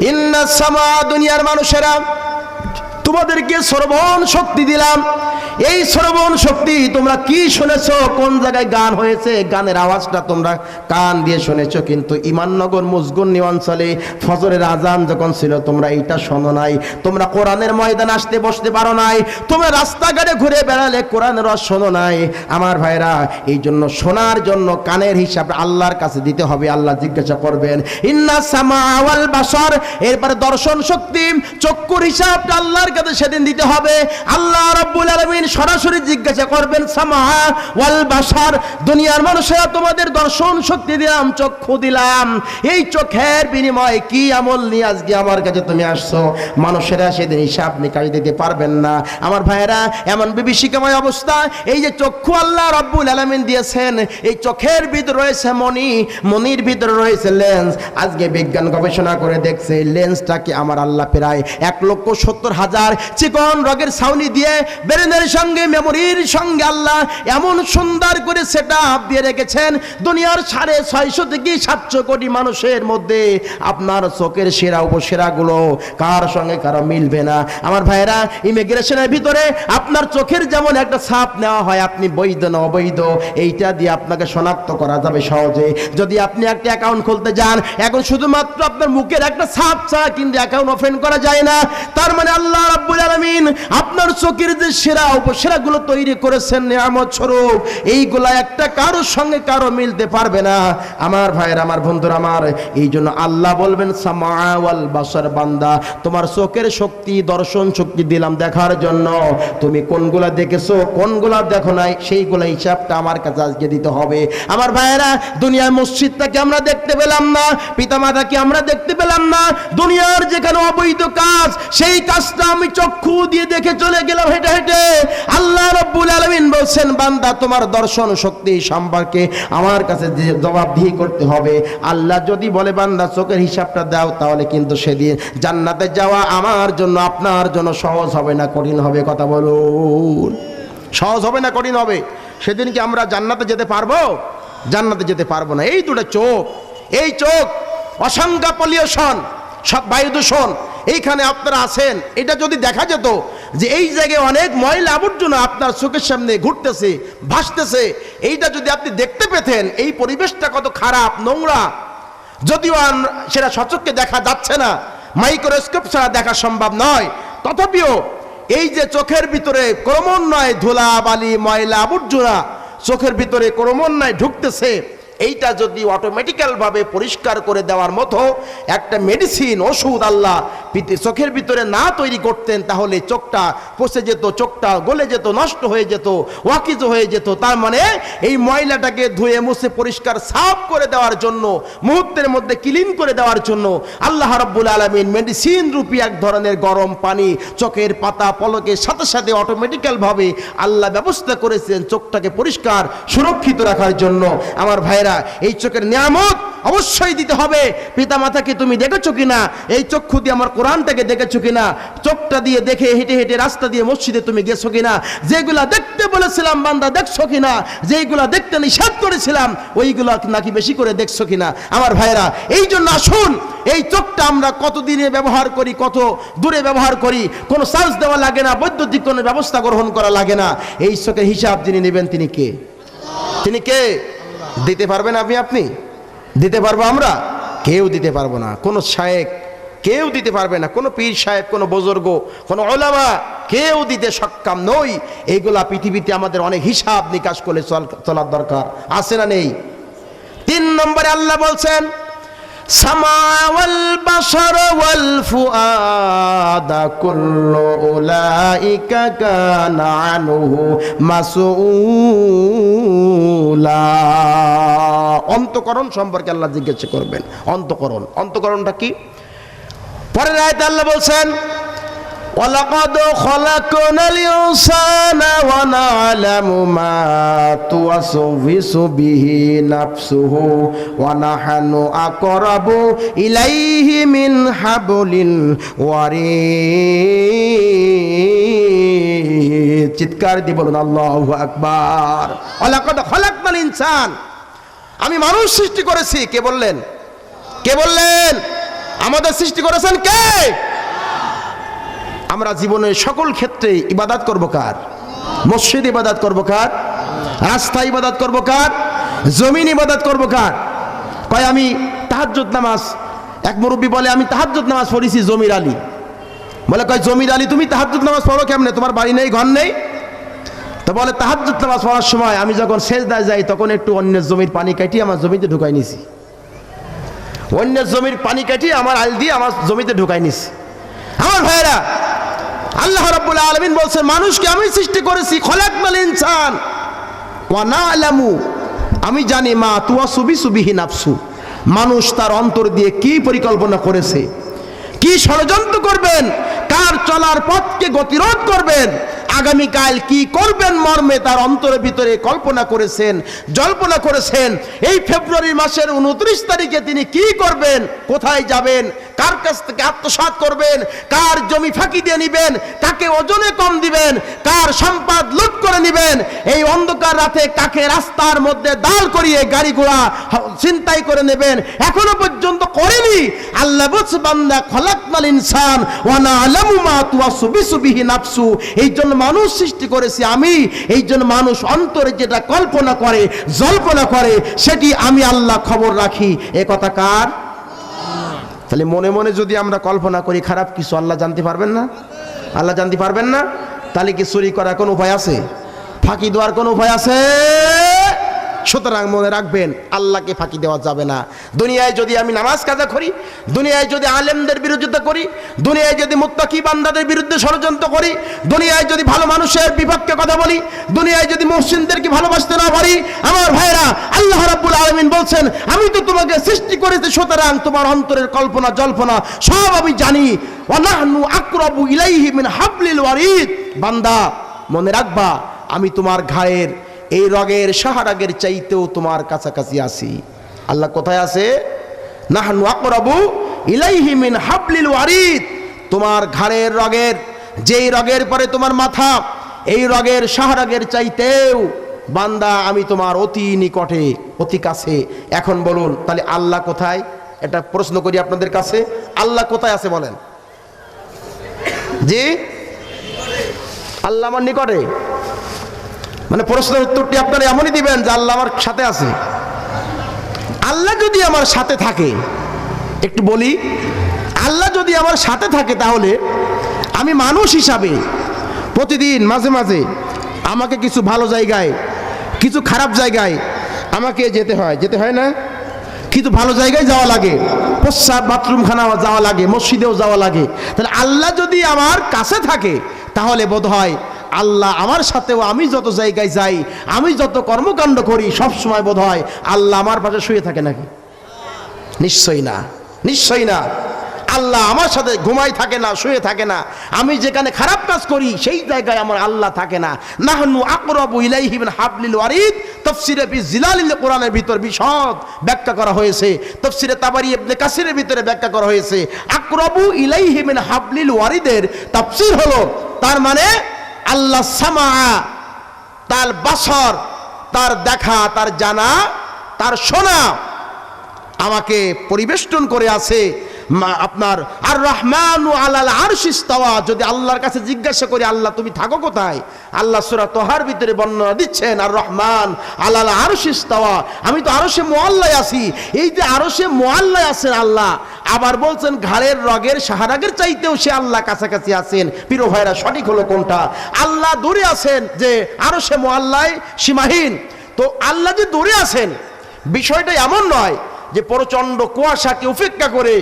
ইন্নাস সামা, দুনিয়ার মানুষেরা তোমাদেরকে শ্রবণ শক্তি দিলাম, এই শ্রবণ শক্তি তোমরা কি শুনেছো, কোন জায়গায় গান হয়েছে, গানের আওয়াজটা তোমরা কান দিয়ে শুনেছো, কিন্তু ইমাননগর মুজগুন্নি অঞ্চলে ফজরের আজান যখন ছিল তোমরা এইটা শোনো নাই, তোমরা কোরআনের ময়দান আসতে বসতে পারো নাই, তোমরা রাস্তাঘাটে ঘুরে বেড়ালে কোরআনের রস শোনো নাই। আমার ভাইরা, এই জন্য শোনার জন্য কানের হিসাব আল্লাহর কাছে দিতে হবে। আল্লাহ জিজ্ঞাসা করবেন, ইন্না সামা ওয়াল বাসার, এরপরে দর্শন শক্তি, চক্ষুর হিসাবটা আল্লাহর কাছে সেদিন দিতে হবে। আল্লাহ রাব্বুল আলামিন সরাসরি জিজ্ঞাসা করবেন, সামা ওয়াল বাসার, দুনিয়ার মানুষেরা তোমাদের দর্শন শক্তি দিলাম, চক্ষু দিলাম, এই চোখের বিনিময়ে কি আমল নিয়ে আজকে আমার কাছে তুমি আসছো? মানুষেরা সেদিন হিসাব নিকাশ দিতে পারবেন না। আমার ভাইয়েরা, এমন বিভীষিকাময় অবস্থা, এই যে চক্ষু আল্লাহ রাব্বুল আলামিন দিয়েছেন, এই চোখের ভিতর রয়েছে মনি, মনির ভিতর রয়েছে লেন্স। আজকে বিজ্ঞান গবেষণা করে দেখছে লেন্সটাকে আমার আল্লাহ প্রায় 1,70,000 চিকন রগের ছাউনি দিয়ে ব্রেনের সঙ্গে মেমোরির সঙ্গে আল্লাহ এমন সুন্দর করে সেটআপ দিয়ে রেখেছেন, দুনিয়ার 650 থেকে 700 কোটি মানুষের মধ্যে আপনার চোখের সেরা উপসেরাগুলো কার সঙ্গে কারো মিলবে না। আমার ভাইয়েরা, ইমিগ্রেশনের ভিতরে আপনার চোখের যেমন একটা ছাপ নেওয়া হয়, আপনি বৈধ না অবৈধ এইটা দিয়ে আপনাকে শনাক্ত করা যাবে সহজে। যদি আপনি একটা অ্যাকাউন্ট খুলতে যান, এখন শুধুমাত্র আপনার মুখের একটা ছাপ ছাড়া কিন্তু অ্যাকাউন্ট ওপেন করা যায় না। তার মানে আল্লাহ রাব্বুল আলামিন আপনার চোখের যে সেরা উপসেরাগুলো তৈরি করেছেন নিয়ামত স্বরূপ, এইগুলা একটা কারোর সঙ্গে কারো মিলতে পারবে না। আমার ভাইয়ের, আমার বন্ধুরা আমার, এই জন্য আল্লাহ বলবেন সামা ওয়াল বাসার, বান্দা তোমার চোখের শক্তি, দর্শন শক্তি দিলাম দেখার জন্য, তুমি কোনগুলা দেখেছো কোনগুলা দেখো নাই সেইগুলা হিসাবটা আমার কাছে আজকে দিতে হবে। আমার ভাইয়েরা, দুনিয়ার মসজিদটাকে আমরা দেখতে পেলাম না, পিতামাতাকে আমরা দেখতে পেলাম না, দুনিয়ার যেখানে অবৈধ কাজ সেই কাজটা আমি চক্ষু দিয়ে দেখে চলে গেলাম হেঁটে হেঁটে। আল্লাহ রাব্বুল আলামিন বলছেন বান্দা তোমার দর্শন শক্তি সম্পর্কে আমার কাছে জবাবদিহি করতে হবে। আল্লাহ যদি বলে বান্দা চোখের হিসাবটা দাও, তাহলে কিন্তু সেদিন জান্নাতে যাওয়া আমার জন্য আপনার জন্য সহজ হবে না কঠিন হবে? কথা বলুন, সহজ হবে না কঠিন হবে? সেদিন কি আমরা জান্নাতে যেতে পারবো? জান্নাতে যেতে পারবো না। এই দুটো চোখ, এই চোখ অসংখ্য পলিউশন, সব বায়ু দূষণ, এইখানে আপনারা আছেন, এটা যদি দেখা যেত যে এই জায়গায় অনেক ময়লা আবর্জনা আপনার চোখের সামনে ঘুরতেছে, ভাসতেছে, এইটা যদি আপনি দেখতে পেতেন এই পরিবেশটা কত খারাপ নোংরা, যদিও সেটা সচক্ষে দেখা যাচ্ছে না, মাইক্রোস্কোপ ছাড়া দেখা সম্ভব নয়, তথাপিও এই যে চোখের ভিতরে ক্রমান্বয়ে ধুলা বালি ময়লা আবর্জনা চোখের ভিতরে ক্রমান্বয়ে ঢুকতেছে, এইটা যদি অটোমেটিক্যাল ভাবে পরিষ্কার করে দেওয়ার মতো একটা মেডিসিন ওষুধ আল্লাহ চোখের ভিতরে না তৈরি করতেন, তাহলে চোখটা পচে যেত, চোখটা গলে যেত, নষ্ট হয়ে যেত, ওয়াকিজ হয়ে যেত। তার মানে এই ময়লাটাকে ধুয়ে মুছে পরিষ্কার সাফ করে দেওয়ার জন্য, মুহূর্তের মধ্যে ক্লিন করে দেওয়ার জন্য আল্লাহ রাব্বুল আলামিন মেডিসিন রূপী এক ধরনের গরম পানি চোখের পাতা পলকের সাথে সাথে অটোমেটিক্যাল ভাবে আল্লাহ ব্যবস্থা করেছেন চোখটাকে পরিষ্কার সুরক্ষিত রাখার জন্য। আমার ভাইরা, এই চোখের নিয়ামত অবশ্যই দিতে হবে। পিতা মাতাকে তুমি দেখেছো কিনা? এই চক্ষু দিয়ে আমার কোরআনটাকে দেখেছো কিনা? চোখটা দিয়ে দেখে হেঁটে হেঁটে রাস্তা দিয়ে মসজিদে তুমি গেছো কিনা? যেগুলা দেখতে বলেছিলাম বান্দা দেখছো কিনা? যেগুলা দেখতে নিষেধ করেছিলাম ওইগুলা নাকি বেশি করে দেখছো কিনা? আমার ভাইরা, এই জন্য আসুন এই চোখটা আমরা কত দিনে ব্যবহার করি, কত দূরে ব্যবহার করি, কোনো চার্জ দেওয়া লাগে না, বৈদ্যুতিক কোনো ব্যবস্থা গ্রহণ করা লাগে না। এই চোখের হিসাব যিনি নেবেন তিনি কে? তিনি কে? দিতে পারবেন আপনি? দিতে পারবো আমরা? কেউ দিতে পারবো না। কোনো শায়েখ কেউ দিতে পারবে না, কোনো পীর সাহেব, কোনো বুজুর্গ, কোনো উলামা কেউ দিতে সক্ষম নই। এইগুলা পৃথিবীতে আমাদের অনেক হিসাব নিকাশ করে চলার দরকার আছে না নেই? 3 নম্বরে আল্লাহ বলছেন সামা ওয়াল বাসার ওয়াল ফুআদা কুল্লু উলাইকা কানা আনহু মাসউলা। অন্তঃকরণ সম্পর্কে আল্লাহ জিজ্ঞাসা করবেন। অন্তঃকরণ, অন্তঃকরণটা কি? পরের আয়াতে আল্লাহ বলছেন ওয়ালাকাদ খলাকনাল ইনসানা ওয়া না'লামু মা তুওয়াসবিসু বিহি নাফসুহু ওয়া নাহনু আকরাবু ইলাইহি মিন হাবলিল ওয়ারিদ। চিৎকার দিয়ে বলুন আল্লাহু আকবার। ওয়ালাকাদ খলাকনাল ইনসান, আমি মানুষ সৃষ্টি করেছি। কে বললেন? কে বললেন? আমাদের সৃষ্টি করেছেন কে? আমরা জীবনের সকল ক্ষেত্রে ইবাদত করব কার? মসজিদ ইবাদত করব কার? রাস্তা ইবাদত করব কার? জমিন ইবাদত করব কার? কয় আমি তাহাজ্জুদ নামাজ, এক মুরব্বী বলে আমি তাহাজ্জুদ নামাজ পড়েছি জমির আলী। বলে কয় জমির আলী তুমি তাহাজ্জুদ নামাজ পড়ো কেমনে? তোমার বাড়ি নেই, ঘর নেই? তো বলে তাহাজ্জুদ নামাজ পড়ার সময় আমি যখন সেজদায় যাই তখন একটু অন্যের জমির পানি কাটিয়ে আমার জমিতে ঢুকাই নিছি। অন্যের জমির পানি কাটিয়ে আমার আল দিয়ে আমার জমিতে ঢুকাই নিছি। আমার ভাইরা, আল্লাহ রাব্বুল আলামিন বলছেন মানুষকে আমি সৃষ্টি করেছি, খলাকনাল ইনসান ওয়া না'লামু, আমি জানি মা তুওয়াসবিসু বিহি নাফসু, মানুষ তার অন্তর দিয়ে কি পরিকল্পনা করেছে, কি ষড়যন্ত্র করবেন, কার চলার পথকে গতিরোধ করবেন, আগামীকাল কি করবেন মর্মে তার অন্তরের ভিতরে কল্পনা করেছেন, জল্পনা করেছেন। এই ফেব্রুয়ারি মাসের 29 তারিখে তিনি কি করবেন, কোথায় যাবেন, কার কাছ থেকে আত্মসাৎ করবেন, কার জমি ফাঁকি দিয়ে নিবেন, কাকে ওজনে কম দিবেন, কার সম্পদ লুট করে নিবেন, এই অন্ধকার রাতে কাকে রাস্তার মধ্যে দাঁড় করিয়ে গাড়ি ঘোড়া ছিনতাই করে নেবেন, এখনো পর্যন্ত করেনি। আল্লাহ বলছে বান্দা খলাকনাল ইনসান ওয়া না'লামু মা তুওয়াসবিসু বিহি নাফসু, এই জন্য মানুষ সৃষ্টি করেছি আমি, এই জন্য মানুষ অন্তরে যেটা কল্পনা করে, জল্পনা করে, সেটি আমি আল্লাহ খবর রাখি। এ কথা কার? তাহলে মনে মনে যদি আমরা কল্পনা করি খারাপ কিছু, আল্লাহ জানতে পারবেন না? আল্লাহ জানতে পারবেন না? তাহলে কি চুরি করার কোনো উপায় আছে? ফাঁকি দেওয়ার কোনো উপায় আছে? সুতরাং মনে রাখবেন, আল্লাহকে ফাঁকি দেওয়া যাবে না। দুনিয়ায় যদি আমি নামাজ কাজা করি, দুনিয়ায় যদি আলেমদের বিরোধিতা করি, দুনিয়ায় যদি মুত্তাকি বান্দাদের বিরুদ্ধে ষড়যন্ত্র করি, দুনিয়ায় যদি ভালো মানুষের বিপক্ষে কথা বলি, দুনিয়ায় যদি মুহসিনদেরকে ভালোবাসতে না পারি, আমার ভাইরা, আল্লাহ রাব্বুল আলামিন বলছেন আমি তো তোমাকে সৃষ্টি করেছি, সুতরাং তোমার অন্তরের কল্পনা জল্পনা সব আমি জানি। ওয়া নাহনু আকরাবু ইলাইহি মিন হাবলিল ওয়ারিদ, বান্দা মনে রাখবা আমি তোমার ঘাড়ের এই রগের শাহরাগের চাইতেও তোমার কাছাকাছি আছি। আল্লাহ কোথায় আছে? নাহনু আকরাবু ইলাইহি মিন হাবলিল ওয়ারিদ, তোমার ঘাড়ের রগের, যেই রগের পরে তোমার মাথা, এই রগের শাহরাগের চাইতেও বান্দা আমি তোমার অতি নিকটে, অতি কাছে। এখন বলুন তাহলে আল্লাহ কোথায়? এটা প্রশ্ন করি আপনাদের কাছে, আল্লাহ কোথায় আছে বলেন? জি, আল্লাহ আমার নিকটে। মানে প্রশ্নের উত্তরটি আপনারা এমনই দিবেন যে আল্লাহ আমার সাথে আছে। আল্লাহ যদি আমার সাথে থাকে, একটু বলি, আল্লাহ যদি আমার সাথে থাকে তাহলে আমি মানুষ হিসাবে প্রতিদিন মাঝে মাঝে আমাকে কিছু ভালো জায়গায়, কিছু খারাপ জায়গায় আমাকে যেতে হয় না? কিছু ভালো জায়গায় যাওয়া লাগে, প্রস্রাব বাথরুমখানা যাওয়া লাগে, মসজিদেও যাওয়া লাগে। তাহলে আল্লাহ যদি আমার কাছে থাকে তাহলে বোধ হয় আল্লাহ আমার সাথেও, আমি যত জায়গায় যাই, আমি যত কর্মকাণ্ড করি, সব সময় বোধ হয় আল্লাহ আমার পাশে শুয়ে থাকে নাকি? নিশ্চয়ই না, নিশ্চয়ই না। আল্লাহ আমার সাথে ঘুমাই থাকে না, শুয়ে থাকে না। আমি যেখানে খারাপ কাজ করি সেই জায়গায় আমার আল্লাহ থাকে না। নাহনু আকরাবু ইলাইহি মিন হাবলিল ওয়ারিদ, তাফসীরে ফি জিলালিল কোরআনের ভিতর বিশদ ব্যাখ্যা করা হয়েছে। তাফসীরে তাবারি ইবনে কাসিরের ভিতরে ব্যাখ্যা করা হয়েছে। আকরাবু ইলাইহি মিন হাবলিল ওয়ারিদের তাফসীর হলো, তার মানে আল্লাহ সামা, তার বাসর, তার দেখা, তার জানা, তার শোনা আমাকে পরিবেষ্টন করে আছে। আপনার আর রহমানু আলাল আরশি ইস্তাওয়া, যদি আল্লাহর কাছে জিজ্ঞাসা করি আল্লাহ তুমি থাকো কোথায়, আল্লাহ সূরা তোহার ভিতরে বর্ণনা দিচ্ছেন আর রহমান আলাল আরশি ইস্তাওয়া, আমি তো আরশে মুআল্লায় আছি। এই যে আরশে মুআল্লায় আছেন আল্লাহ, আবার বলছেন ঘাড়ের রগের শাহরাগের চাইতেও সে আল্লাহ কাছাকাছি আছেন। প্রিয় ভাইরা, সঠিক হলো কোনটা? আল্লাহ দূরে আছেন, যে আরশে মুআল্লায় সীমাহীন। তো আল্লাহ যে দূরে আছেন, বিষয়টা এমন নয় যে প্রচন্ড কুয়াশাকে উপেক্ষা করে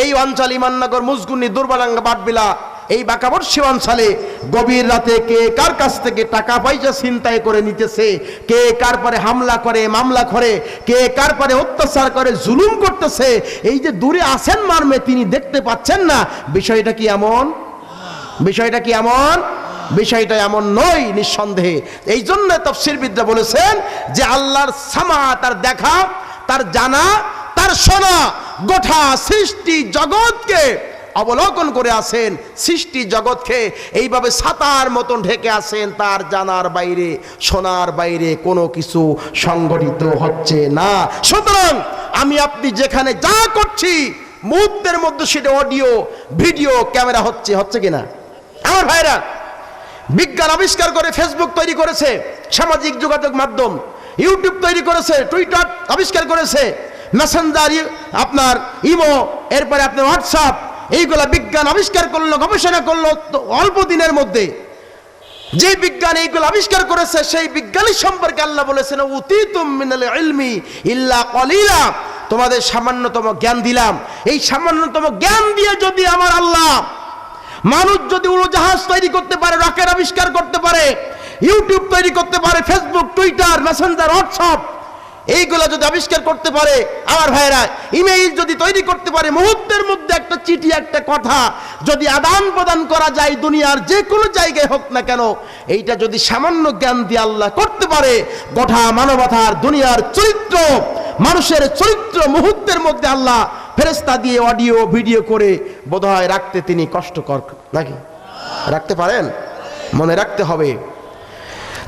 এই অঞ্চল ইমাননগর, মুজগুনি, দুর্বালাঙ্গা, বাটবিলা, এই বাঁকাবর্ষী অঞ্চলে গভীর রাতে কে কার কাছ থেকে টাকা পয়সা ছিনতাই করে নিতেছে, কে কার পরে হামলা করে, মামলা করে, কে কার পরে অত্যাচার করে, জুলুম করতেছে, এই যে দূরে আছেন মারমে তিনি দেখতে পাচ্ছেন না। বিষয়টা কি এমন? বিষয়টা কি এমন? বিষয়টা এমন নয় নিঃসন্দেহে। এই জন্য তাফসীরবিদরা বলেছেন যে আল্লাহর সামা, তার দেখা, তার জানা, তার শোনা, গোটা সৃষ্টি জগৎকে অবলোকন করে আছেন, সৃষ্টি জগৎকে এইভাবে ছাতার মতন ঢেকে আছেন। তার জানার বাইরে, শোনার বাইরে কোনো কিছু সংগঠিত হচ্ছে না। সুতরাং আমি আপনি যেখানে যা করছি মুহূর্তের মধ্যে সেটা অডিও, ভিডিও, ক্যামেরা হচ্ছে কিনা? আমার ভাইরা, বিজ্ঞান আবিষ্কার করে ফেসবুক তৈরি করেছে, সামাজিক যোগাযোগ মাধ্যম, ইউটিউব তৈরি করেছে, টুইটার আবিষ্কার করেছে, মেসেঞ্জার, আপনার ইমো, এরপরে আপনার হোয়াটসঅ্যাপ, এইগুলা বিজ্ঞান আবিষ্কার করলো, গবেষণা করলো অল্প দিনের মধ্যে। যে বিজ্ঞান এইগুলো আবিষ্কার করেছে সেই বিজ্ঞানী সম্পর্কে আল্লাহ বলেছেন উতীতুম মিনাল ইলমি ইল্লা কলিলা, তোমাদের সামান্যতম জ্ঞান দিলাম। এই সামান্যতম জ্ঞান দিয়ে যদি আমার আল্লাহ, মানুষ যদি উড়োজাহাজ তৈরি করতে পারে, রকেট আবিষ্কার করতে পারে, ইউটিউব তৈরি করতে পারে, ফেসবুক, টুইটার, মেসেঞ্জার, হোয়াটসঅ্যাপ, এইগুলো যদি আবিষ্কার করতে পারে আমার ভাইরা, ইমেইল যদি তৈরি করতে পারে, মুহূর্তের মধ্যে একটা চিঠি, একটা কথা যদি আদান প্রদান করা যায় দুনিয়ার যে কোনো জায়গায় হোক না কেন, এইটা যদি সামান্য জ্ঞান দিয়ে আল্লাহ করতে পারে, গোটা মানবতার দুনিয়ার চরিত্র, মানুষের চরিত্র মুহূর্তের মধ্যে আল্লাহ ফেরেশতা দিয়ে অডিও ভিডিও করে বোধহয় রাখতে তিনি কষ্টকর নাকি? রাখতে পারেন? মনে রাখতে হবে।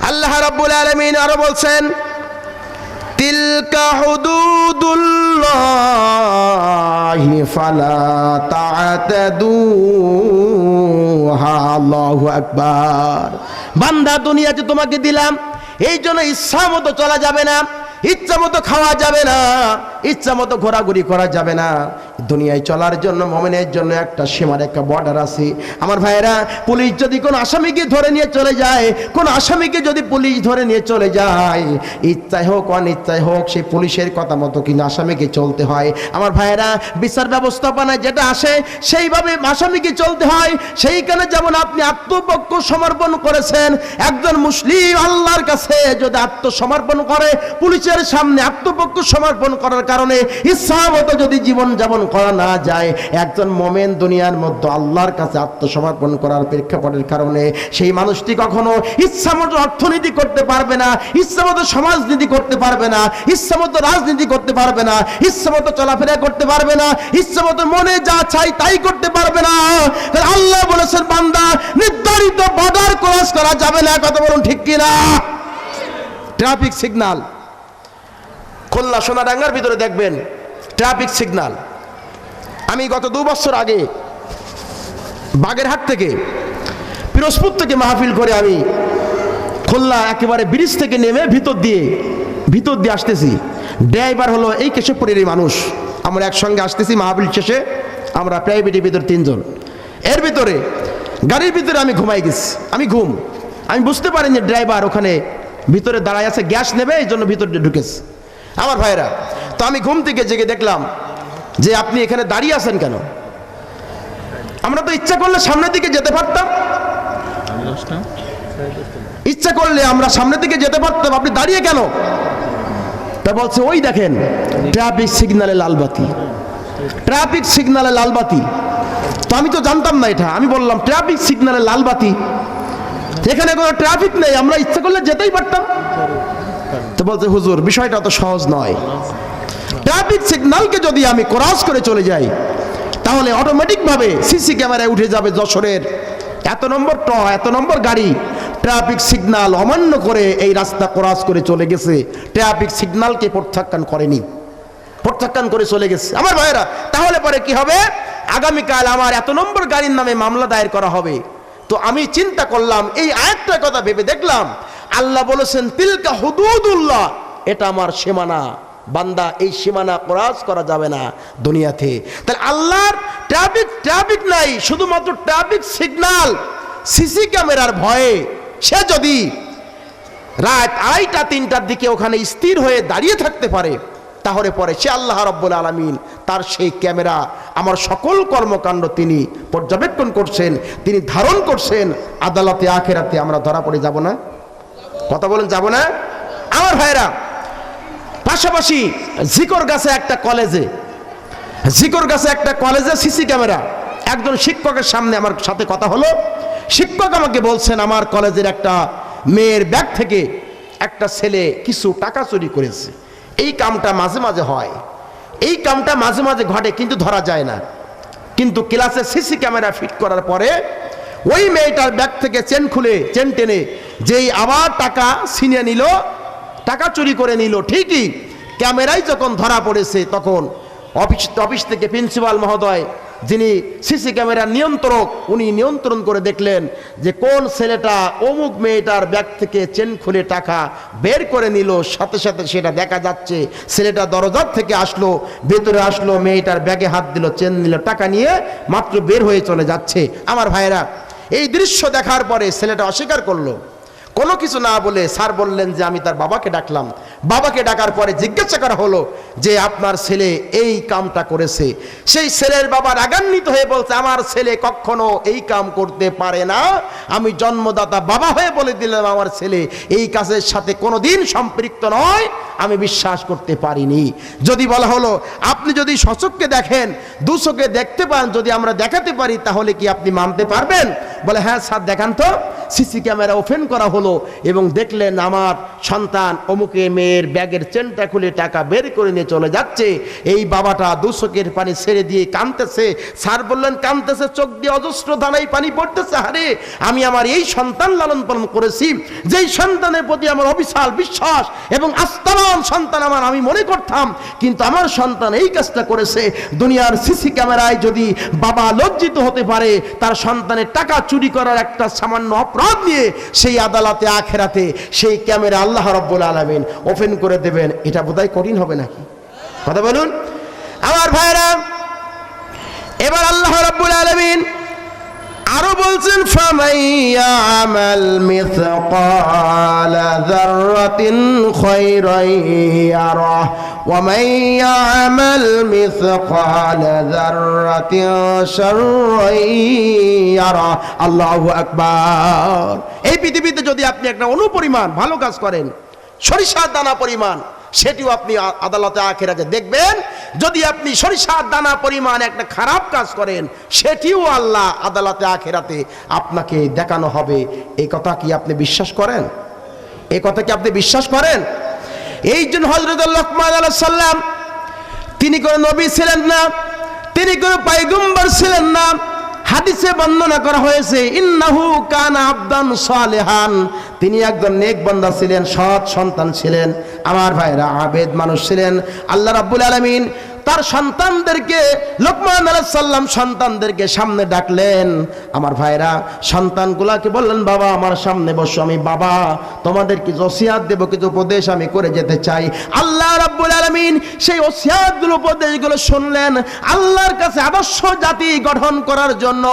আল্লাহ রাব্বুল আলামিন আরো বলছেন, তিলকা হুদুদুল্লাহি ফালা তা'তাদুহা। আল্লাহু আকবার। বান্দা, দুনিয়াতে তোমাকে দিলাম, এই জন্য ইচ্ছা মতো চলা যাবে না, ইচ্ছা মতো খাওয়া যাবে না, ইচ্ছা মতো ঘোরাঘুরি করা যাবে না। দুনিয়ায় চলার জন্য মুমিনের জন্য একটা সীমার, একটা বর্ডার আছে আমার ভাইয়েরা। পুলিশ যদি কোন আসামিকে ধরে নিয়ে চলে যায়, কোন আসামিকে যদি পুলিশ ধরে নিয়ে চলে যায়, ইচ্ছায় হোক অনিচ্ছায় হোক, সেই পুলিশের কথা মতো কিন্তু আসামিকে চলতে হয় আমার ভাইয়েরা। বিচার ব্যবস্থাপনায় যেটা আসে সেইভাবে আসামিকে চলতে হয়। সেইখানে যেমন আপনি আত্মপক্ষ সমর্পণ করেছেন, একজন মুসলিম আল্লাহর কাছে যদি আত্মসমর্পণ করে, পুলিশের সামনে আত্মপক্ষ সমর্পণ করার কারণে ইচ্ছা মতো যদি জীবন যাপন করা না যায়, একজন মোমেন দুনিয়ার মধ্যে আল্লাহর কাছে আত্মসমর্পণ করার প্রেক্ষাপটের কারণে সেই মানুষটি কখনো ইচ্ছা মতো অর্থনীতি করতে পারবে না, ইচ্ছা মতো সমাজনীতি করতে পারবে না, ইচ্ছা মতো রাজনীতি করতে পারবে না, ইচ্ছা মতো চলাফেরা করতে পারবে না, ইচ্ছা মতো মনে যা চাই তাই করতে পারবে না। আল্লাহ বলেছেন, বান্দা, নির্ধারিত বর্ডার ক্রস করা যাবে না। কথা বলুন ঠিক কিনা? ট্রাফিক সিগন্যাল খুলনা সোনাডাঙ্গার ভিতরে দেখবেন ট্রাফিক সিগন্যাল। আমি গত 2 বছর আগে বাগেরহাট থেকে, পিরোজপুর থেকে মাহফিল করে আমি খুলনা একেবারে ব্রিজ থেকে নেমে ভিতর দিয়ে আসতেছি। ড্রাইভার হলো এই কেশবপুরেরই মানুষ। আমরা একসঙ্গে আসতেছি মাহফিল শেষে, আমরা প্রাইভেটের ভিতরে 3 জন। এর ভিতরে গাড়ির ভিতরে আমি ঘুমাই গেছি। আমি বুঝতে পারিনি ড্রাইভার ওখানে ভিতরে দাঁড়ায় আছে, গ্যাস নেবে, এই জন্য ভিতরে ঢুকেছে আমার ভাইরা। তো আমি ঘুম থেকে জেগে দেখলাম যে আপনি এখানে দাঁড়িয়ে আছেন কেন? আমরা তো ইচ্ছা করলে সামনের দিকে যেতে পারতাম, ইচ্ছা করলে আমরা সামনের দিকে যেতে পারতাম, আপনি দাঁড়িয়ে কেন? তা বলছে, ওই দেখেন ট্রাফিক সিগন্যালে লাল বাতি, ট্রাফিক সিগন্যালে লাল বাতি। তো আমি তো জানতাম না এটা। আমি বললাম, ট্রাফিক সিগন্যালে লাল বাতি, এখানে কোনো ট্রাফিক নেই, আমরা ইচ্ছা করলে যেতেই পারতাম। তো বলছে, হুজুর বিষয়টা তো সহজ নয়। ট্রাফিক সিগন্যালকে যদি আমি ক্রস করে চলে যাই, তাহলে অটোমেটিকভাবে সিসি ক্যামেরায় উঠে যাবে যশোরের এত নম্বর গাড়ি ট্রাফিক সিগন্যাল অমান্য করে এই রাস্তা ক্রস করে চলে গেছে, ট্রাফিক সিগন্যালকে প্রত্যাখ্যান করেনি, প্রত্যাখ্যান করে চলে গেছে আমার ভাইয়েরা। তাহলে পরে কি হবে? আগামীকাল আমার এত নম্বর গাড়ির নামে মামলা দায়ের করা হবে। তো আমি চিন্তা করলাম, এই আয়াতটার কথা ভেবে দেখলাম, আল্লাহ বলেছেন, তিলকা হুদুদুল্লাহ, এটা আমার সীমানা, বান্দা এই সীমানা ক্রস করা যাবে না দুনিয়াতে। তাহলে আল্লাহর ট্রাফিক নাই, শুধুমাত্র ট্রাফিক সিগন্যাল, সিসি ক্যামেরার ভয়ে সে যদি রাত 2:30-3টার দিকে ওখানে স্থির হয়ে দাঁড়িয়ে থাকতে পারে, তাহলে পরে সে আল্লাহ রাব্বুল আলামিন তার সেই ক্যামেরা, আমার সকল কর্মকাণ্ড তিনি পর্যবেক্ষণ করছেন, তিনি ধারণ করছেন। আদালতে আখেরাতে আমরা ধরা পড়ে যাব না? কথা বলেন, যাব না আমার ভাইরা? পাশাপাশি জিকরগাছে একটা কলেজে সিসি ক্যামেরা। একজন শিক্ষকের সামনে আমার সাথে কথা হলো। শিক্ষক আমাকে বলছেন, আমার কলেজের একটা মেয়ের ব্যাগ থেকে একটা ছেলে কিছু টাকা চুরি করেছে। এই কামটা মাঝে মাঝে হয়, এই কামটা মাঝে মাঝে ঘটে, কিন্তু ধরা যায় না। কিন্তু ক্লাসে সিসি ক্যামেরা ফিট করার পরে ওই মেয়েটার ব্যাগ থেকে চেন টেনে যেই আবার টাকা ছিনিয়ে নিল, টাকা চুরি করে নিল, ঠিকই ক্যামেরায় যখন ধরা পড়েছে, তখন অফিস থেকে প্রিন্সিপাল মহোদয়, যিনি সিসি ক্যামেরার নিয়ন্ত্রক, উনি নিয়ন্ত্রণ করে দেখলেন যে কোন ছেলেটা অমুক মেয়েটার ব্যাগ থেকে চেন খুলে টাকা বের করে নিল। সাথে সাথে সেটা দেখা যাচ্ছে, ছেলেটা দরজার থেকে আসলো, ভেতরে আসলো, মেয়েটার ব্যাগে হাত দিল, চেন নিল, টাকা নিয়ে মাত্র বের হয়ে চলে যাচ্ছে আমার ভাইয়েরা। এই দৃশ্য দেখার পরে ছেলেটা অস্বীকার করলো, কোনো কিছু না বলে স্যার বললেন যে আমি তার বাবাকে ডাকলাম, বাবাকে ডাকার পরে জিজ্ঞাসা করা হলো যে আপনার ছেলে এই কামটা করেছে। সেই ছেলের বাবা রাগান্বিত হয়ে বলছে, আমার ছেলে কখনো এই কাম করতে পারে না, আমি জন্মদাতা বাবা হয়ে বলে দিলাম আমার ছেলে এই কাজের সাথে কোনোদিন সম্পৃক্ত নয়, আমি বিশ্বাস করতে পারিনি। যদি বলা হলো আপনি যদি সচক্ষে দেখেন, দুচোখে দেখতে পান, যদি আমরা দেখাতে পারি তাহলে কি আপনি মানতে পারবেন? বলে হ্যাঁ স্যার দেখান তো। সিসি ক্যামেরা ওপেন করা হলো এবং দেখলেন আমার সন্তান অমুকে মেয়ের ব্যাগের চেনটা খুলে টাকা বের করে নিয়ে চলে যাচ্ছে। এই বাবাটা দুচোখের পানি ছেড়ে দিয়ে কাঁদতেছে। স্যার বললেন কাঁদতেছে, চোখ দিয়ে অজস্র ধারায় পানি পড়তেছে। আরে আমি আমার এই সন্তান লালন পালন করেছি, যেই সন্তানের প্রতি আমার অবিশাল বিশ্বাস এবং আস্থাবান সন্তান আমি মনে করতাম, কিন্তু আমার সন্তান এই কাজটা করেছে। দুনিয়ার সিসি ক্যামেরায় যদি বাবা লজ্জিত হতে পারে তার সন্তানের টাকা চুরি করার একটা সামান্য অপরাধ নিয়ে, সেই আদালতে আখেরাতে সেই ক্যামেরা আল্লাহ রাব্বুল আলামিন ওপেন করে দেবেন, এটা বোধহয় কঠিন হবে নাকি? কথা বলুন আমার ভাইরা। এবার আল্লাহ রাব্বুল আলামিন আরো বলছেন, ফামান ইয়ামাল মিসকালা যাররাতিন খায়রান ইয়ারা ওয়া মান ইয়ামাল মিসকালা যাররাতিন শাররান ইয়ারা। আল্লাহু আকবার। এই পৃথিবীতে যদি আপনি একটা অনুপরিমাণ ভালো কাজ করেন, সরিষার দানা পরিমাণ, সেটিও আপনি আদালতে আখিরাতে দেখবেন। যদি আপনি সরিষার দানা পরিমাণ একটা খারাপ কাজ করেন, সেটিও আল্লাহ আদালতে আখিরাতে আপনাকে দেখানো হবে। এই কথা কি আপনি বিশ্বাস করেন? এই কথা কি আপনি বিশ্বাস করেন? এই জন্য হযরত লোকমান আলাইহিস সালাম তিনি কোনো নবী ছিলেন না, তিনি কোনো পয়গম্বর ছিলেন না। হাদিসে বর্ণনা করা হয়েছে, ইন্নাহু কানা আবদান সালেহান, তিনি একজন নেক বান্দা ছিলেন, সৎ সন্তান ছিলেন। আমার ভাইরা আবেদ মানুষ ছিলেন। আল্লাহ রাব্বুল আলামিন তার সন্তানদেরকে, লোকমান আলাইহিস সালাম সন্তানদেরকে সামনে ডাকলেন। আমার ভাইরা সন্তানগুলাকে বললেন, বাবা আমার সামনে বসো, আমি বাবা তোমাদেরকে ওসিয়াত দেব, কিছু উপদেশ আমি করে যেতে চাই। আল্লাহ রাব্বুল আলামিন সেই ওসিয়াতগুলো, উপদেশগুলো শুনলেন। আল্লাহর কাছে আদর্শ জাতি গঠন করার জন্য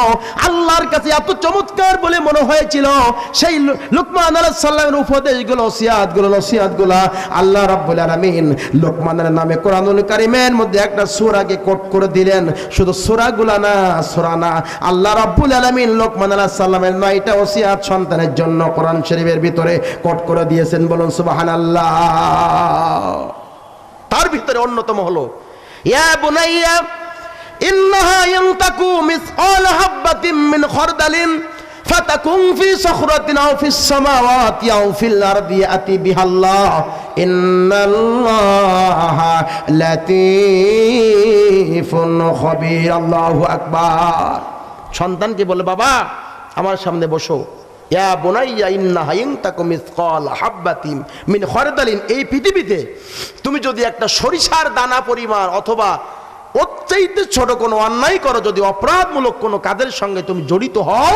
আল্লাহর কাছে এত চমৎকার বলে মনে হয়েছিল সেই লোকমান আলাইহিস সালামের উপদেশগুলো, ওসিয়াতগুলো আল্লাহ রাব্বুল আলামিন লোকমানের নামে কোরআনুল কারীমের মধ্যে একটা সূরাকে কোট করে দিলেন। শুধু সূরাগুলা না, সূরা না, আল্লাহ রাব্বুল আলামিন লোকমান আলাইহিস সালামের 9টা ওসিয়াত সন্তানের জন্য কোরআন শরীফের ভিতরে কোট করে দিয়েছেন। বলুন সুবহানাল্লাহ। তার ভিতরে অন্যতম হলো, ইয়া বুনাইয়া ইন্নাহা ইয়ানতাকু মিসকাল হাববাতিন মিন খারদালিন ফাতাকুন ফি সাখরাতিন আও ফিস সামাওয়াতি আও ফিল আরদি ইয়াতি বিহাল্লাহ ইন্নাল্লাহা লাতীফুন খবীর। আল্লাহু আকবার। সন্তানকে বলে, বাবা আমার সামনে বসো। ইয়া বুনাইয়া ইন্নাহা ইয়ানতাকু মিসকাল হাববাতিন মিন খারদালিন, এই পৃথিবীতে তুমি যদি একটা সরিষার দানা পরিমাণ অথবা ওর চাইতে ছোট কোনো অন্যায় করো, যদি অপরাধমূলক কোনো কাজের সঙ্গে তুমি জড়িত হও,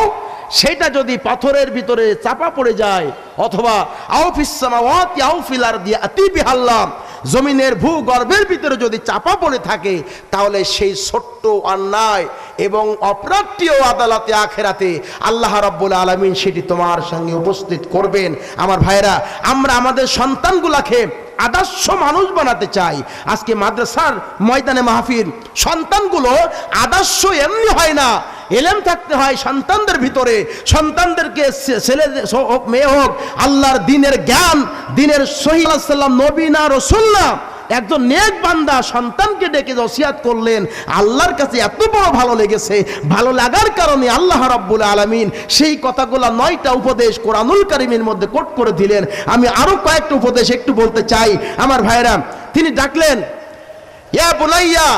সেটা যদি পাথরের ভিতরে চাপা পড়ে যায়, অথবা আও ফিস সামাওয়াতি আও ফিল আরদি ইয়াতি বিহাল্লাহ, জমিনের ভূগর্ভের ভিতরে যদি চাপা পড়ে থাকে, তাহলে সেই ছোট্ট অন্যায় এবং অপরাধটিও আদালতে আখেরাতে আল্লাহ রাব্বুল আলামিন সেটি তোমার সঙ্গে উপস্থিত করবেন। আমার ভাইরা, আমরা আমাদের সন্তানগুলাকে আদর্শ মানুষ বানাতে চাই। আজকে মাদ্রাসার ময়দানে মাহফিল, সন্তানগুলো আদর্শ এমনি হয় না, এলেম থাকতে হয় সন্তানদের ভিতরে। সন্তানদেরকে ছেলে হোক মেয়ে হোক, আল্লাহর দিনের জ্ঞান, দিনের সহিহ সাল্লাম, নবী না রাসূল না, একজন নেক বান্দা সন্তানকে ডেকে ওসিয়াত করলেন। আল্লাহর কাছে এত বড় ভালো লেগেছে, ভালো লাগার কারণে আল্লাহ রাব্বুল আলামিন সেই কথাগুলো 9টা উপদেশ কোরআনুল কারীমের মধ্যে কোট করে দিলেন। আমি আরো কয়েকটা উপদেশ একটু বলতে চাই। আমার ভাইরা, তিনি ডাকলেন, ইয়া বুনাইয়া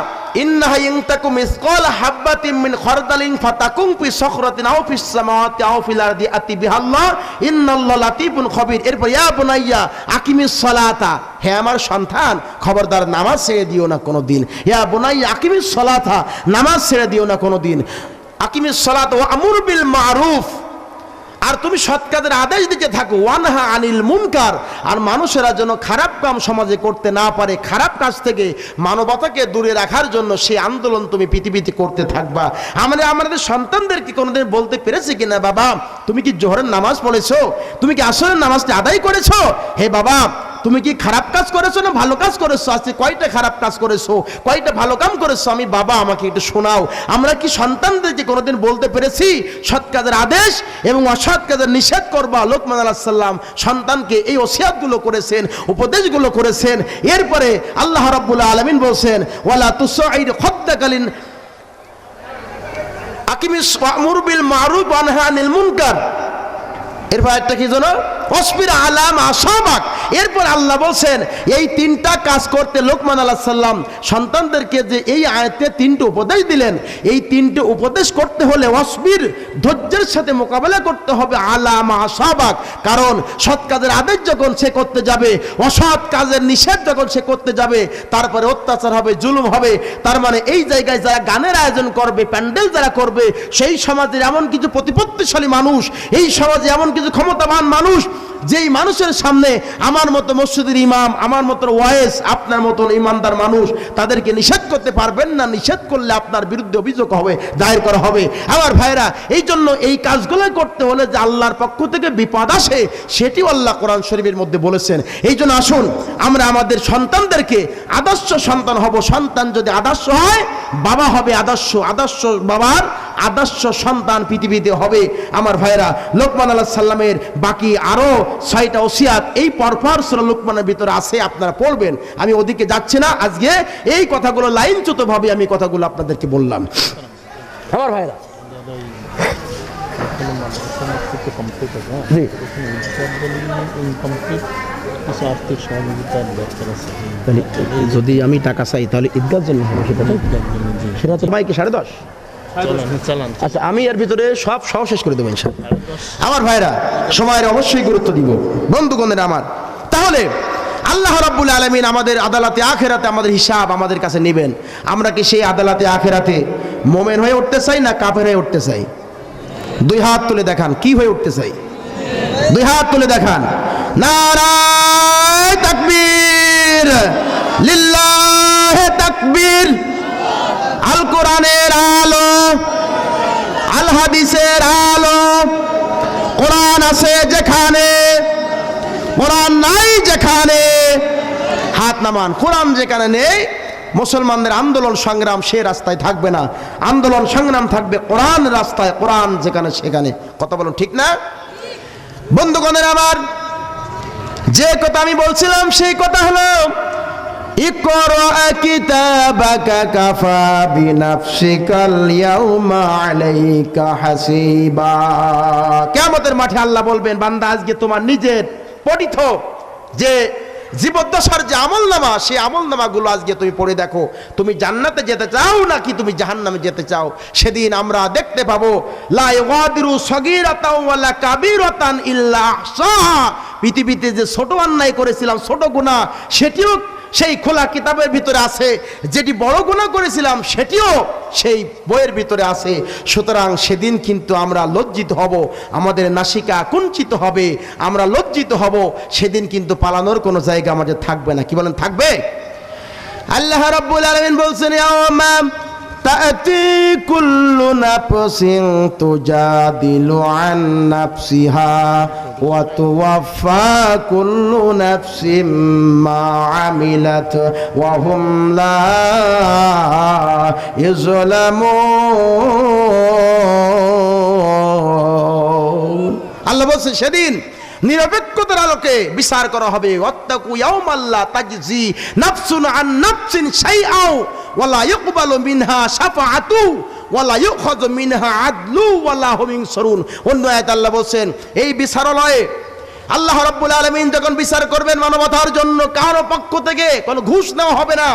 ইন্নাহা ইয়ানতাকু মিসকাল হাববাতিন মিন খারদালিন ফাতাকুন ফি সাখরাতিন আও ফিস সামাওয়াতি আও ফিল আরদি ইয়াতি বিহাল্লাহ ইন্নাল্লাহা লাতীফুন খবীর। এরপর ইয়া বুনাইয়া আকিমিস সালাতা, হে আমার সন্তান খবরদার নামাজ ছেড়ে দিও না কোনোদিন। ইয়া বুনাইয়া আকিমিস সালাতা, নামাজ ছেড়ে দিও না কোনোদিন। আকিমিস সালাতা ওয়া আমুর বিল মারুফ, আর তুমি সৎ কাজের আদেশ দিতে থাকো। ওয়ানহা আনিল মুনকার, আর মানুষেরা যেন খারাপ কাম সমাজে করতে না পারে, খারাপ কাজ থেকে মানবতাকে দূরে রাখার জন্য সেই আন্দোলন তুমি পৃথিবীতে করতে থাকবা। আমরা আমাদের সন্তানদেরকে কোনোদিন বলতে পেরেছি কিনা, বাবা তুমি কি জোহরের নামাজ পড়েছো, তুমি কি আসরের নামাজটা আদায় করেছো? হে বাবা তুমি কি খারাপ কাজ করেছো না ভালো কাজ করেছো? আজকে কয়টা খারাপ কাজ করেছো, কয়টা ভালো কাম করেছো? আমি বাবা, আমাকে একটু শোনাও। আমরা কি সন্তানদেরকে কোনোদিন বলতে পেরেছি সৎ কাজের আদেশ এবং অসৎ কাজের নিষেধ করবা? লোকমান আলাইহিস সালাম সন্তানকে এই ওসিয়াতগুলো করেছেন, উপদেশগুলো করেছেন। এরপরে আল্লাহ রাব্বুল আলামিন বলছেন, ওয়ালা তুসাইর খাদ্দাকালিন আকিমিস ওয়ামুর বিল মারুফ ওয়া নাহি আনিল মুনকার। এরপর একটা কি জানো, অসবির আলাম আসাবাক। এরপর আল্লাহ বলছেন এই তিনটা কাজ করতে লোকমান আলাইহিস সালাম সন্তানদেরকে যে এই আয়াতে তিনটে উপদেশ দিলেন, এই তিনটে উপদেশ করতে হলে অসবির, ধৈর্যের সাথে মোকাবেলা করতে হবে, আলাম আসাবাক। কারণ সৎ কাজের আদেশ যখন সে করতে যাবে, অসৎ কাজের নিষেধ যখন সে করতে যাবে, তারপরে অত্যাচার হবে, জুলুম হবে। তার মানে এই জায়গায় যারা গানের আয়োজন করবে, প্যান্ডেল যারা করবে, সেই সমাজের এমন কিছু প্রতিপত্তিশালী মানুষ, এই সমাজে এমন কিছু ক্ষমতাবান মানুষ, যেই মানুষের সামনে আমার মতো মসজিদের ইমাম, আমার মতো ওয়াইস, আপনার মতো ইমানদার মানুষ তাদেরকে নিষেধ করতে পারবেন না। নিষেধ করলে আপনার বিরুদ্ধে অভিযোগ হবে, দায়ের করা হবে। আমার ভাইরা, এই জন্য এই কাজগুলো করতে হলে যে আল্লাহর পক্ষ থেকে বিপদ আসে, সেটিও আল্লাহ কোরআন শরীফের মধ্যে বলেছেন। এই জন্য আসুন আমরা আমাদের সন্তানদেরকে আদর্শ সন্তান হব। সন্তান যদি আদর্শ হয়, বাবা হবে আদর্শ, আদর্শ বাবার আদর্শ সন্তান পৃথিবীতে হবে। আমার ভাইরা, লোকমান আলাইহিস সালামের বাকি আরো 6টা ওসিয়াত এই পরপর সূরা লোকমানের ভিতরে আছে, আপনারা পড়বেন। আমি ওদিকে যাচ্ছি না, আজকে এই কথাগুলো লাইনচ্যুতভাবে আমি কথাগুলো আপনাদেরকে বললাম। আমার ভাইরা, যদি আমি টাকা চাই তাহলে ঈদগার জন্য হবে, সেটা তো ভাইকে 10:30। আচ্ছা, আমি এর ভিতরে সব শেষ করে দেবো ইনশাআল্লাহ। আমার ভাইরা, সময়ের অবশ্যই গুরুত্ব দিব বন্ধুগণের আমার। তাহলে আল্লাহ রাব্বুল আলামিন আমাদের আদালতে আখিরাতে আমাদের হিসাব আমাদের কাছে নেবেন। আমরা কি সেই আদালতে আখিরাতে মুমিন হয়ে উঠতে চাই না কাফের হয়ে উঠতে চাই? দুই হাত তুলে দেখান, কি হয়ে উঠতে চাই? দুই হাত তুলে দেখান। নারায়ে তাকবীর, লিল্লাহে তাকবীর। আল কোরআনের আলো, আল হাদিসের আলো। কোরআন আছে যেখানে, কোরআন নাই যেখানে, হাত নামান। কোরআন যেখানে নেই, মুসলমানদের আন্দোলন সংগ্রাম সে রাস্তায় থাকবে না। আন্দোলন সংগ্রাম থাকবে কোরআন রাস্তায়, কোরআন যেখানে সেখানে। কথা বলুন, ঠিক না বন্ধুগণের আমার? যে কথা আমি বলছিলাম সেই কথা হলো, ইকরা কিতাবাকা কাফা বিনাফসিকাল ইয়াউমা আলাইকা হাসিবা। কিয়ামতের মাঠে আল্লাহ বলবেন, বান্দা আজকে তোমার নিজের পঠিত যে জীবদ্দশার যে আমলনামা, সেই আমলনামাগুলো আজকে তুমি পড়ে দেখো, তুমি জান্নাতে যেতে চাও নাকি তুমি জাহান্নামে যেতে চাও। সেদিন আমরা দেখতে পাবো, লা ইগাদিরু সগীরাতাও ওয়ালা কাবীরাতান ইল্লা আহসাহা। পৃথিবীতে যে ছোট অন্যায় করেছিলাম, ছোট গুনাহ, সেটিও সেই খোলা কিতাবের ভিতরে আছে। যেটি বড় গুনাহ করেছিলাম, সেটিও সেই বইয়ের ভিতরে আছে। সুতরাং সেদিন কিন্তু আমরা লজ্জিত হব, আমাদের নাসিকা কুঞ্চিত হবে, আমরা লজ্জিত হব। সেদিন কিন্তু পালানোর কোনো জায়গা আমাদের থাকবে না। কি বলেন, থাকবে? আল্লাহ রাব্বুল আলামিন বলছেন, ইয়াউমা তা'তি কুল্লু নাফসিন তুজাদিলু আন নাফসিহা ওয়া তুওয়াফা কুল্লু নাফসিন মা আমিলাত ওয়া হুম লা ইউযলামুন। আল্লাহ বলছেন সেদিন নিরপেক্ষতার আলোকে বিচার করা হবে। ওয়াত্তাকু ইয়াউমাল্লা তাজজি নাফসুন আন নাফসিন শাইআও ওয়ালা ইকবালু মিনহা শাফাআতু ওয়ালা ইউখাযু মিনহা আদলু ওয়ালা হুম ইনসারুন। অন্য আয়াতে আল্লাহ বলেন, এই বিচারালয়ে আল্লাহ রাব্বুল আলামিন যখন বিচার করবেন মানবতার জন্য, কারো পক্ষ থেকে কোনো ঘুষ নেওয়া হবে না,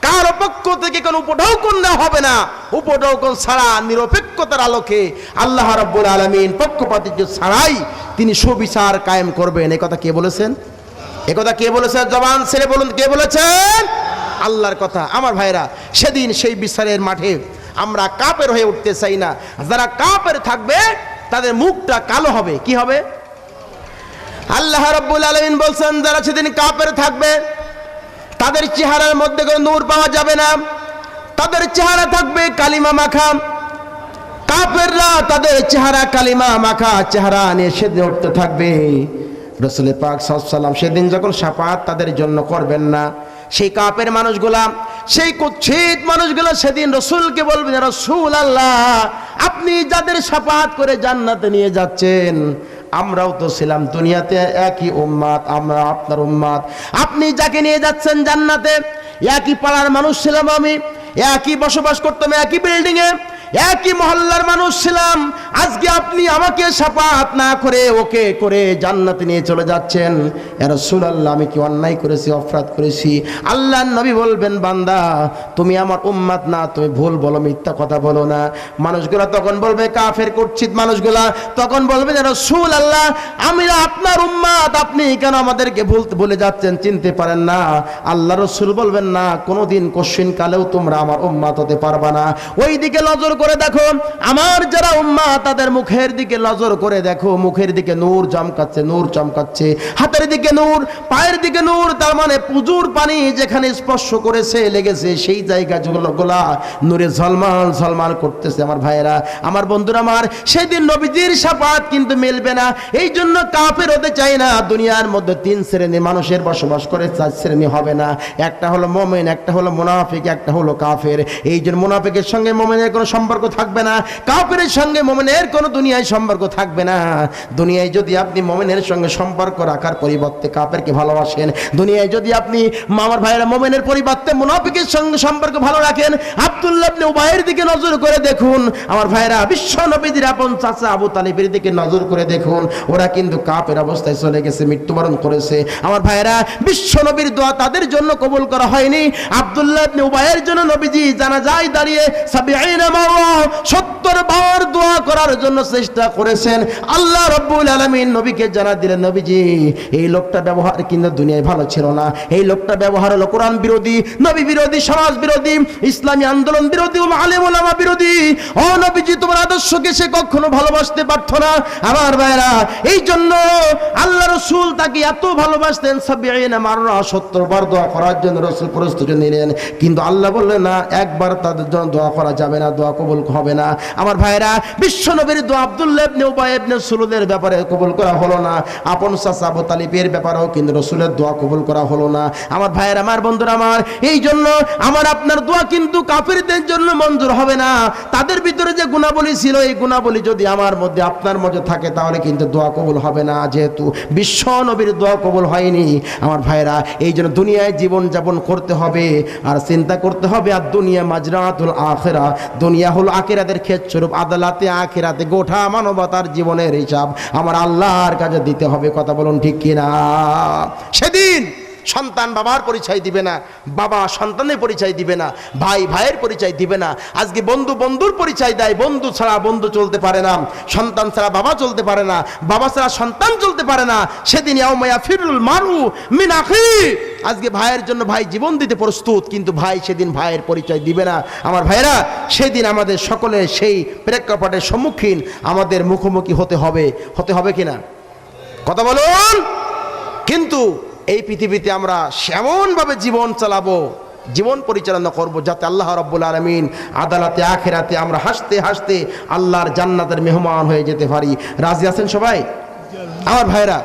কারো পক্ষ থেকে কোনো উপঢৌকন নেওয়া হবে না। উপঢৌকন ছাড়া নিরপেক্ষতার আলোকে আল্লাহ রাব্বুল আলামিন পক্ষপাতিত্ব ছাড়াই তিনি সুবিচার কায়েম করবেন। এই কথা কে বলেছেন? এই কথা কে বলেছেন? জবান ছেড়ে বলুন, কে বলেছেন? আল্লাহর কথা। আমার ভাইরা, সেদিন সেই বিচারের মাঠে আমরা কাফের হয়ে উঠতে চাই না। যারা কাফের থাকবে তাদের মুখটা কালো হবে। কি হবে? আল্লাহ রাব্বুল আলামিন বলছেন, যারা সেদিন কাফের থাকবে তাদের চেহারার মধ্যে কোনো নূর পাওয়া যাবে না, তাদের চেহারা থাকবে কালিমা মাখা। কাফেররা তাদের চেহারা কালিমা মাখা চেহারা নিয়ে সেদিন উঠতে থাকবে। রাসূল পাক সাল্লাল্লাহু আলাইহি ওয়াসাল্লাম সেদিন যখন শাফাআত তাদের জন্য করবেন না, সেই কাফের মানুষগুলা, সেই কুৎসিত মানুষগুলা সেদিন রাসূলকে বলবেন, রাসূলুল্লাহ আপনি যাদের শাফাআত করে জান্নাতে নিয়ে যাচ্ছেন, আমরাও তো ছিলাম দুনিয়াতে একই উম্মাত, আমরা আপনার উম্মাত। আপনি যাকে নিয়ে যাচ্ছেন জান্নাতে, একই পাড়ার মানুষ ছিলাম আমি, একই বসবাস করতাম একই বিল্ডিং এ, একই মহল্লার মানুষ ছিলাম। আজকে আপনি আমাকে শাফাআত না করে ওকে করে জান্নাতে নিয়ে চলে যাচ্ছেন। ইয়া রাসূলুল্লাহ আমি কি অন্যায় করেছি, অপরাধ করেছি? আল্লাহর নবী বলবেন, বান্দা তুমি আমার উম্মাত না, তুমি ভুল বলো, মিথ্যা কথা বলো না। মানুষগুলা তখন বলবে, কাফের কুৎসিত মানুষগুলা তখন বলবে, ইয়া রাসূলুল্লাহ আমি আপনার উম্মাত, আপনি কেন আমাদেরকে ভুলে যাচ্ছেন, চিনতে পারেন না? আল্লাহ রাসূল বলবেন, না কোনোদিন কোশ্চিন কালেও তোমরা আমার উম্মাত হতে পারবা না। ওই দিকে নজর করে দেখো, আমার যারা উম্মাত তাদের মুখের দিকে নজর করে দেখো, মুখের দিকে নূর চমকাচ্ছে, নূর চমকাচ্ছে, হাতের দিকে নূর, পায়ের দিকে নূর, তার মানে পুজুর পানি যেখানে স্পর্শ করেছে লেগেছে সেই জায়গা গুলা নূরে ঝলমাল ঝলমাল করতেছে। আমার ভাইয়েরা, আমার বন্ধুরা আমার, সেদিন নবীজির শাফাআত কিন্তু মিলবে না। এই জন্য কাফের হতে চাই না। দুনিয়ার মধ্যে তিন শ্রেণীর মানুষের বসবাস করে, চার শ্রেণী হবে না। একটা হলো মুমিন, একটা হলো মুনাফিক, একটা হলো কাফের। এই জন্য মুনাফিকের সঙ্গে মুমিনের কোনো সম্পর্ক থাকবে না, কাফেরের সঙ্গে মুমিনের কোনো দুনিয়ায় সম্পর্ক থাকবে না। দুনিয়ায় যদি আপনি মুমিনের সঙ্গে সম্পর্ক রাখার পরিবর্তে কাফেরকে ভালোবাসেন, দুনিয়ায় যদি আপনি আমার ভাইয়েরা মুমিনের পরিবর্তে মুনাফিকের সঙ্গে সম্পর্ক ভালো রাখেন, আব্দুল্লাহ ইবনে উবাইয়ের দিকে নজর করে দেখুন। আমার ভাইয়েরা, বিশ্ব নবীর আপন চাচা আবু তালিবের দিকে নজর করে দেখুন, ওরা কিন্তু কাফের অবস্থায় চলে গেছে, মৃত্যুবরণ করেছে। আমার ভাইয়েরা, বিশ্ব নবীর দোয়া তাদের জন্য কবুল করা হয়নি। আব্দুল্লাহ ইবনে উবাইয়ের জন্য নবীজি জানাজায় দাঁড়িয়ে 70 বার দোয়া করার জন্য চেষ্টা করেছেন। আল্লাহ রাব্বুল আলামিন নবীকে জানা দিলেন, নবীজি এই লোকটা ব্যবহার কিন্তু দুনিয়ায় ভালো ছিল না, এই লোকটা ব্যবহার হলো কোরআন বিরোধী, নবী বিরোধী, সমাজ বিরোধী, ইসলামী আন্দোলন বিরোধী, আলেম ওলামা বিরোধী। ও নবীজি তোমার আদর্শকে সে কখনো ভালোবাসতে পারত না। আমার ভাইরা, এই জন্য আল্লাহ রাসূল তাকে এত ভালোবাসতেন, 70 বার দোয়া করার জন্য রাসূল প্রস্তুতি নিলেন। কিন্তু আল্লাহ বললেন, না, একবার তাদের জন্য দোয়া করা যাবে না, দোয়া কবুল হবে না। আমার ভাইরা, বিশ্ব নবীর দোয়া আব্দুল্লাহ ইবনে উবাই ইবনে সুলুদের ব্যাপারে কবুল করা হলো না, আপন চাচা আবু তালিবের ব্যাপারেও কিন্তু রাসূলের দোয়া কবুল করা হলো না। আমার ভাইরা, আমার বন্ধুরা আমার, এই জন্য আমার আপনার দোয়া কিন্তু কাফিরদের জন্য মঞ্জুর হবে না। তাদের ভিতরে যে গুণাবলী ছিল, এই গুণাবলী যদি আমার মধ্যে আপনার মধ্যে থাকে, তাহলে কিন্তু দোয়া কবুল হবে না, যেহেতু বিশ্ব নবীর দোয়া কবুল হয়নি। আমার ভাইরা, এই জন্য দুনিয়ায় জীবন যাপন করতে হবে আর চিন্তা করতে হবে, আর দুনিয়া মাজরাতুল আখিরা, দুনিয়া হলো আখিরাতের ক্ষেতস্বরূপ, আদালতে আখিরাতে গোটা মানবতার জীবনের হিসাব আমার আল্লাহর কাছে দিতে হবে। কথা বলুন ঠিক কিনা? সেদিন সন্তান বাবার পরিচয় দিবে না, বাবা সন্তানের পরিচয় দিবে না, ভাই ভাইয়ের পরিচয় দিবে না। আজকে বন্ধু বন্ধুর পরিচয় দেয়, বন্ধু ছাড়া বন্ধু চলতে পারে না, সন্তান ছাড়া বাবা চলতে পারে না, বাবা ছাড়া সন্তান চলতে পারে না। সেদিন ইয়াউমা ইয়াফিরুল মারউ মিন আখি, আজকে ভাইয়ের জন্য ভাই জীবন দিতে প্রস্তুত, কিন্তু ভাই সেদিন ভাইয়ের পরিচয় দিবে না। আমার ভাইরা, সেদিন আমাদের সকলের সেই প্রেক্ষাপটের সম্মুখীন আমাদের মুখোমুখি হতে হবে কিনা? কথা বলুন। কিন্তু এই পৃথিবীতে আমরা এমনভাবে জীবন চালাবো, জীবন পরিচালনা করব, যাতে আল্লাহ রাব্বুল আলামিন আদালতে আখিরাতে আমরা হাসতে হাসতে আল্লাহর জান্নাতের মেহমান হয়ে যেতে পারি। রাজি আছেন সবাই? আমার ভাইরা,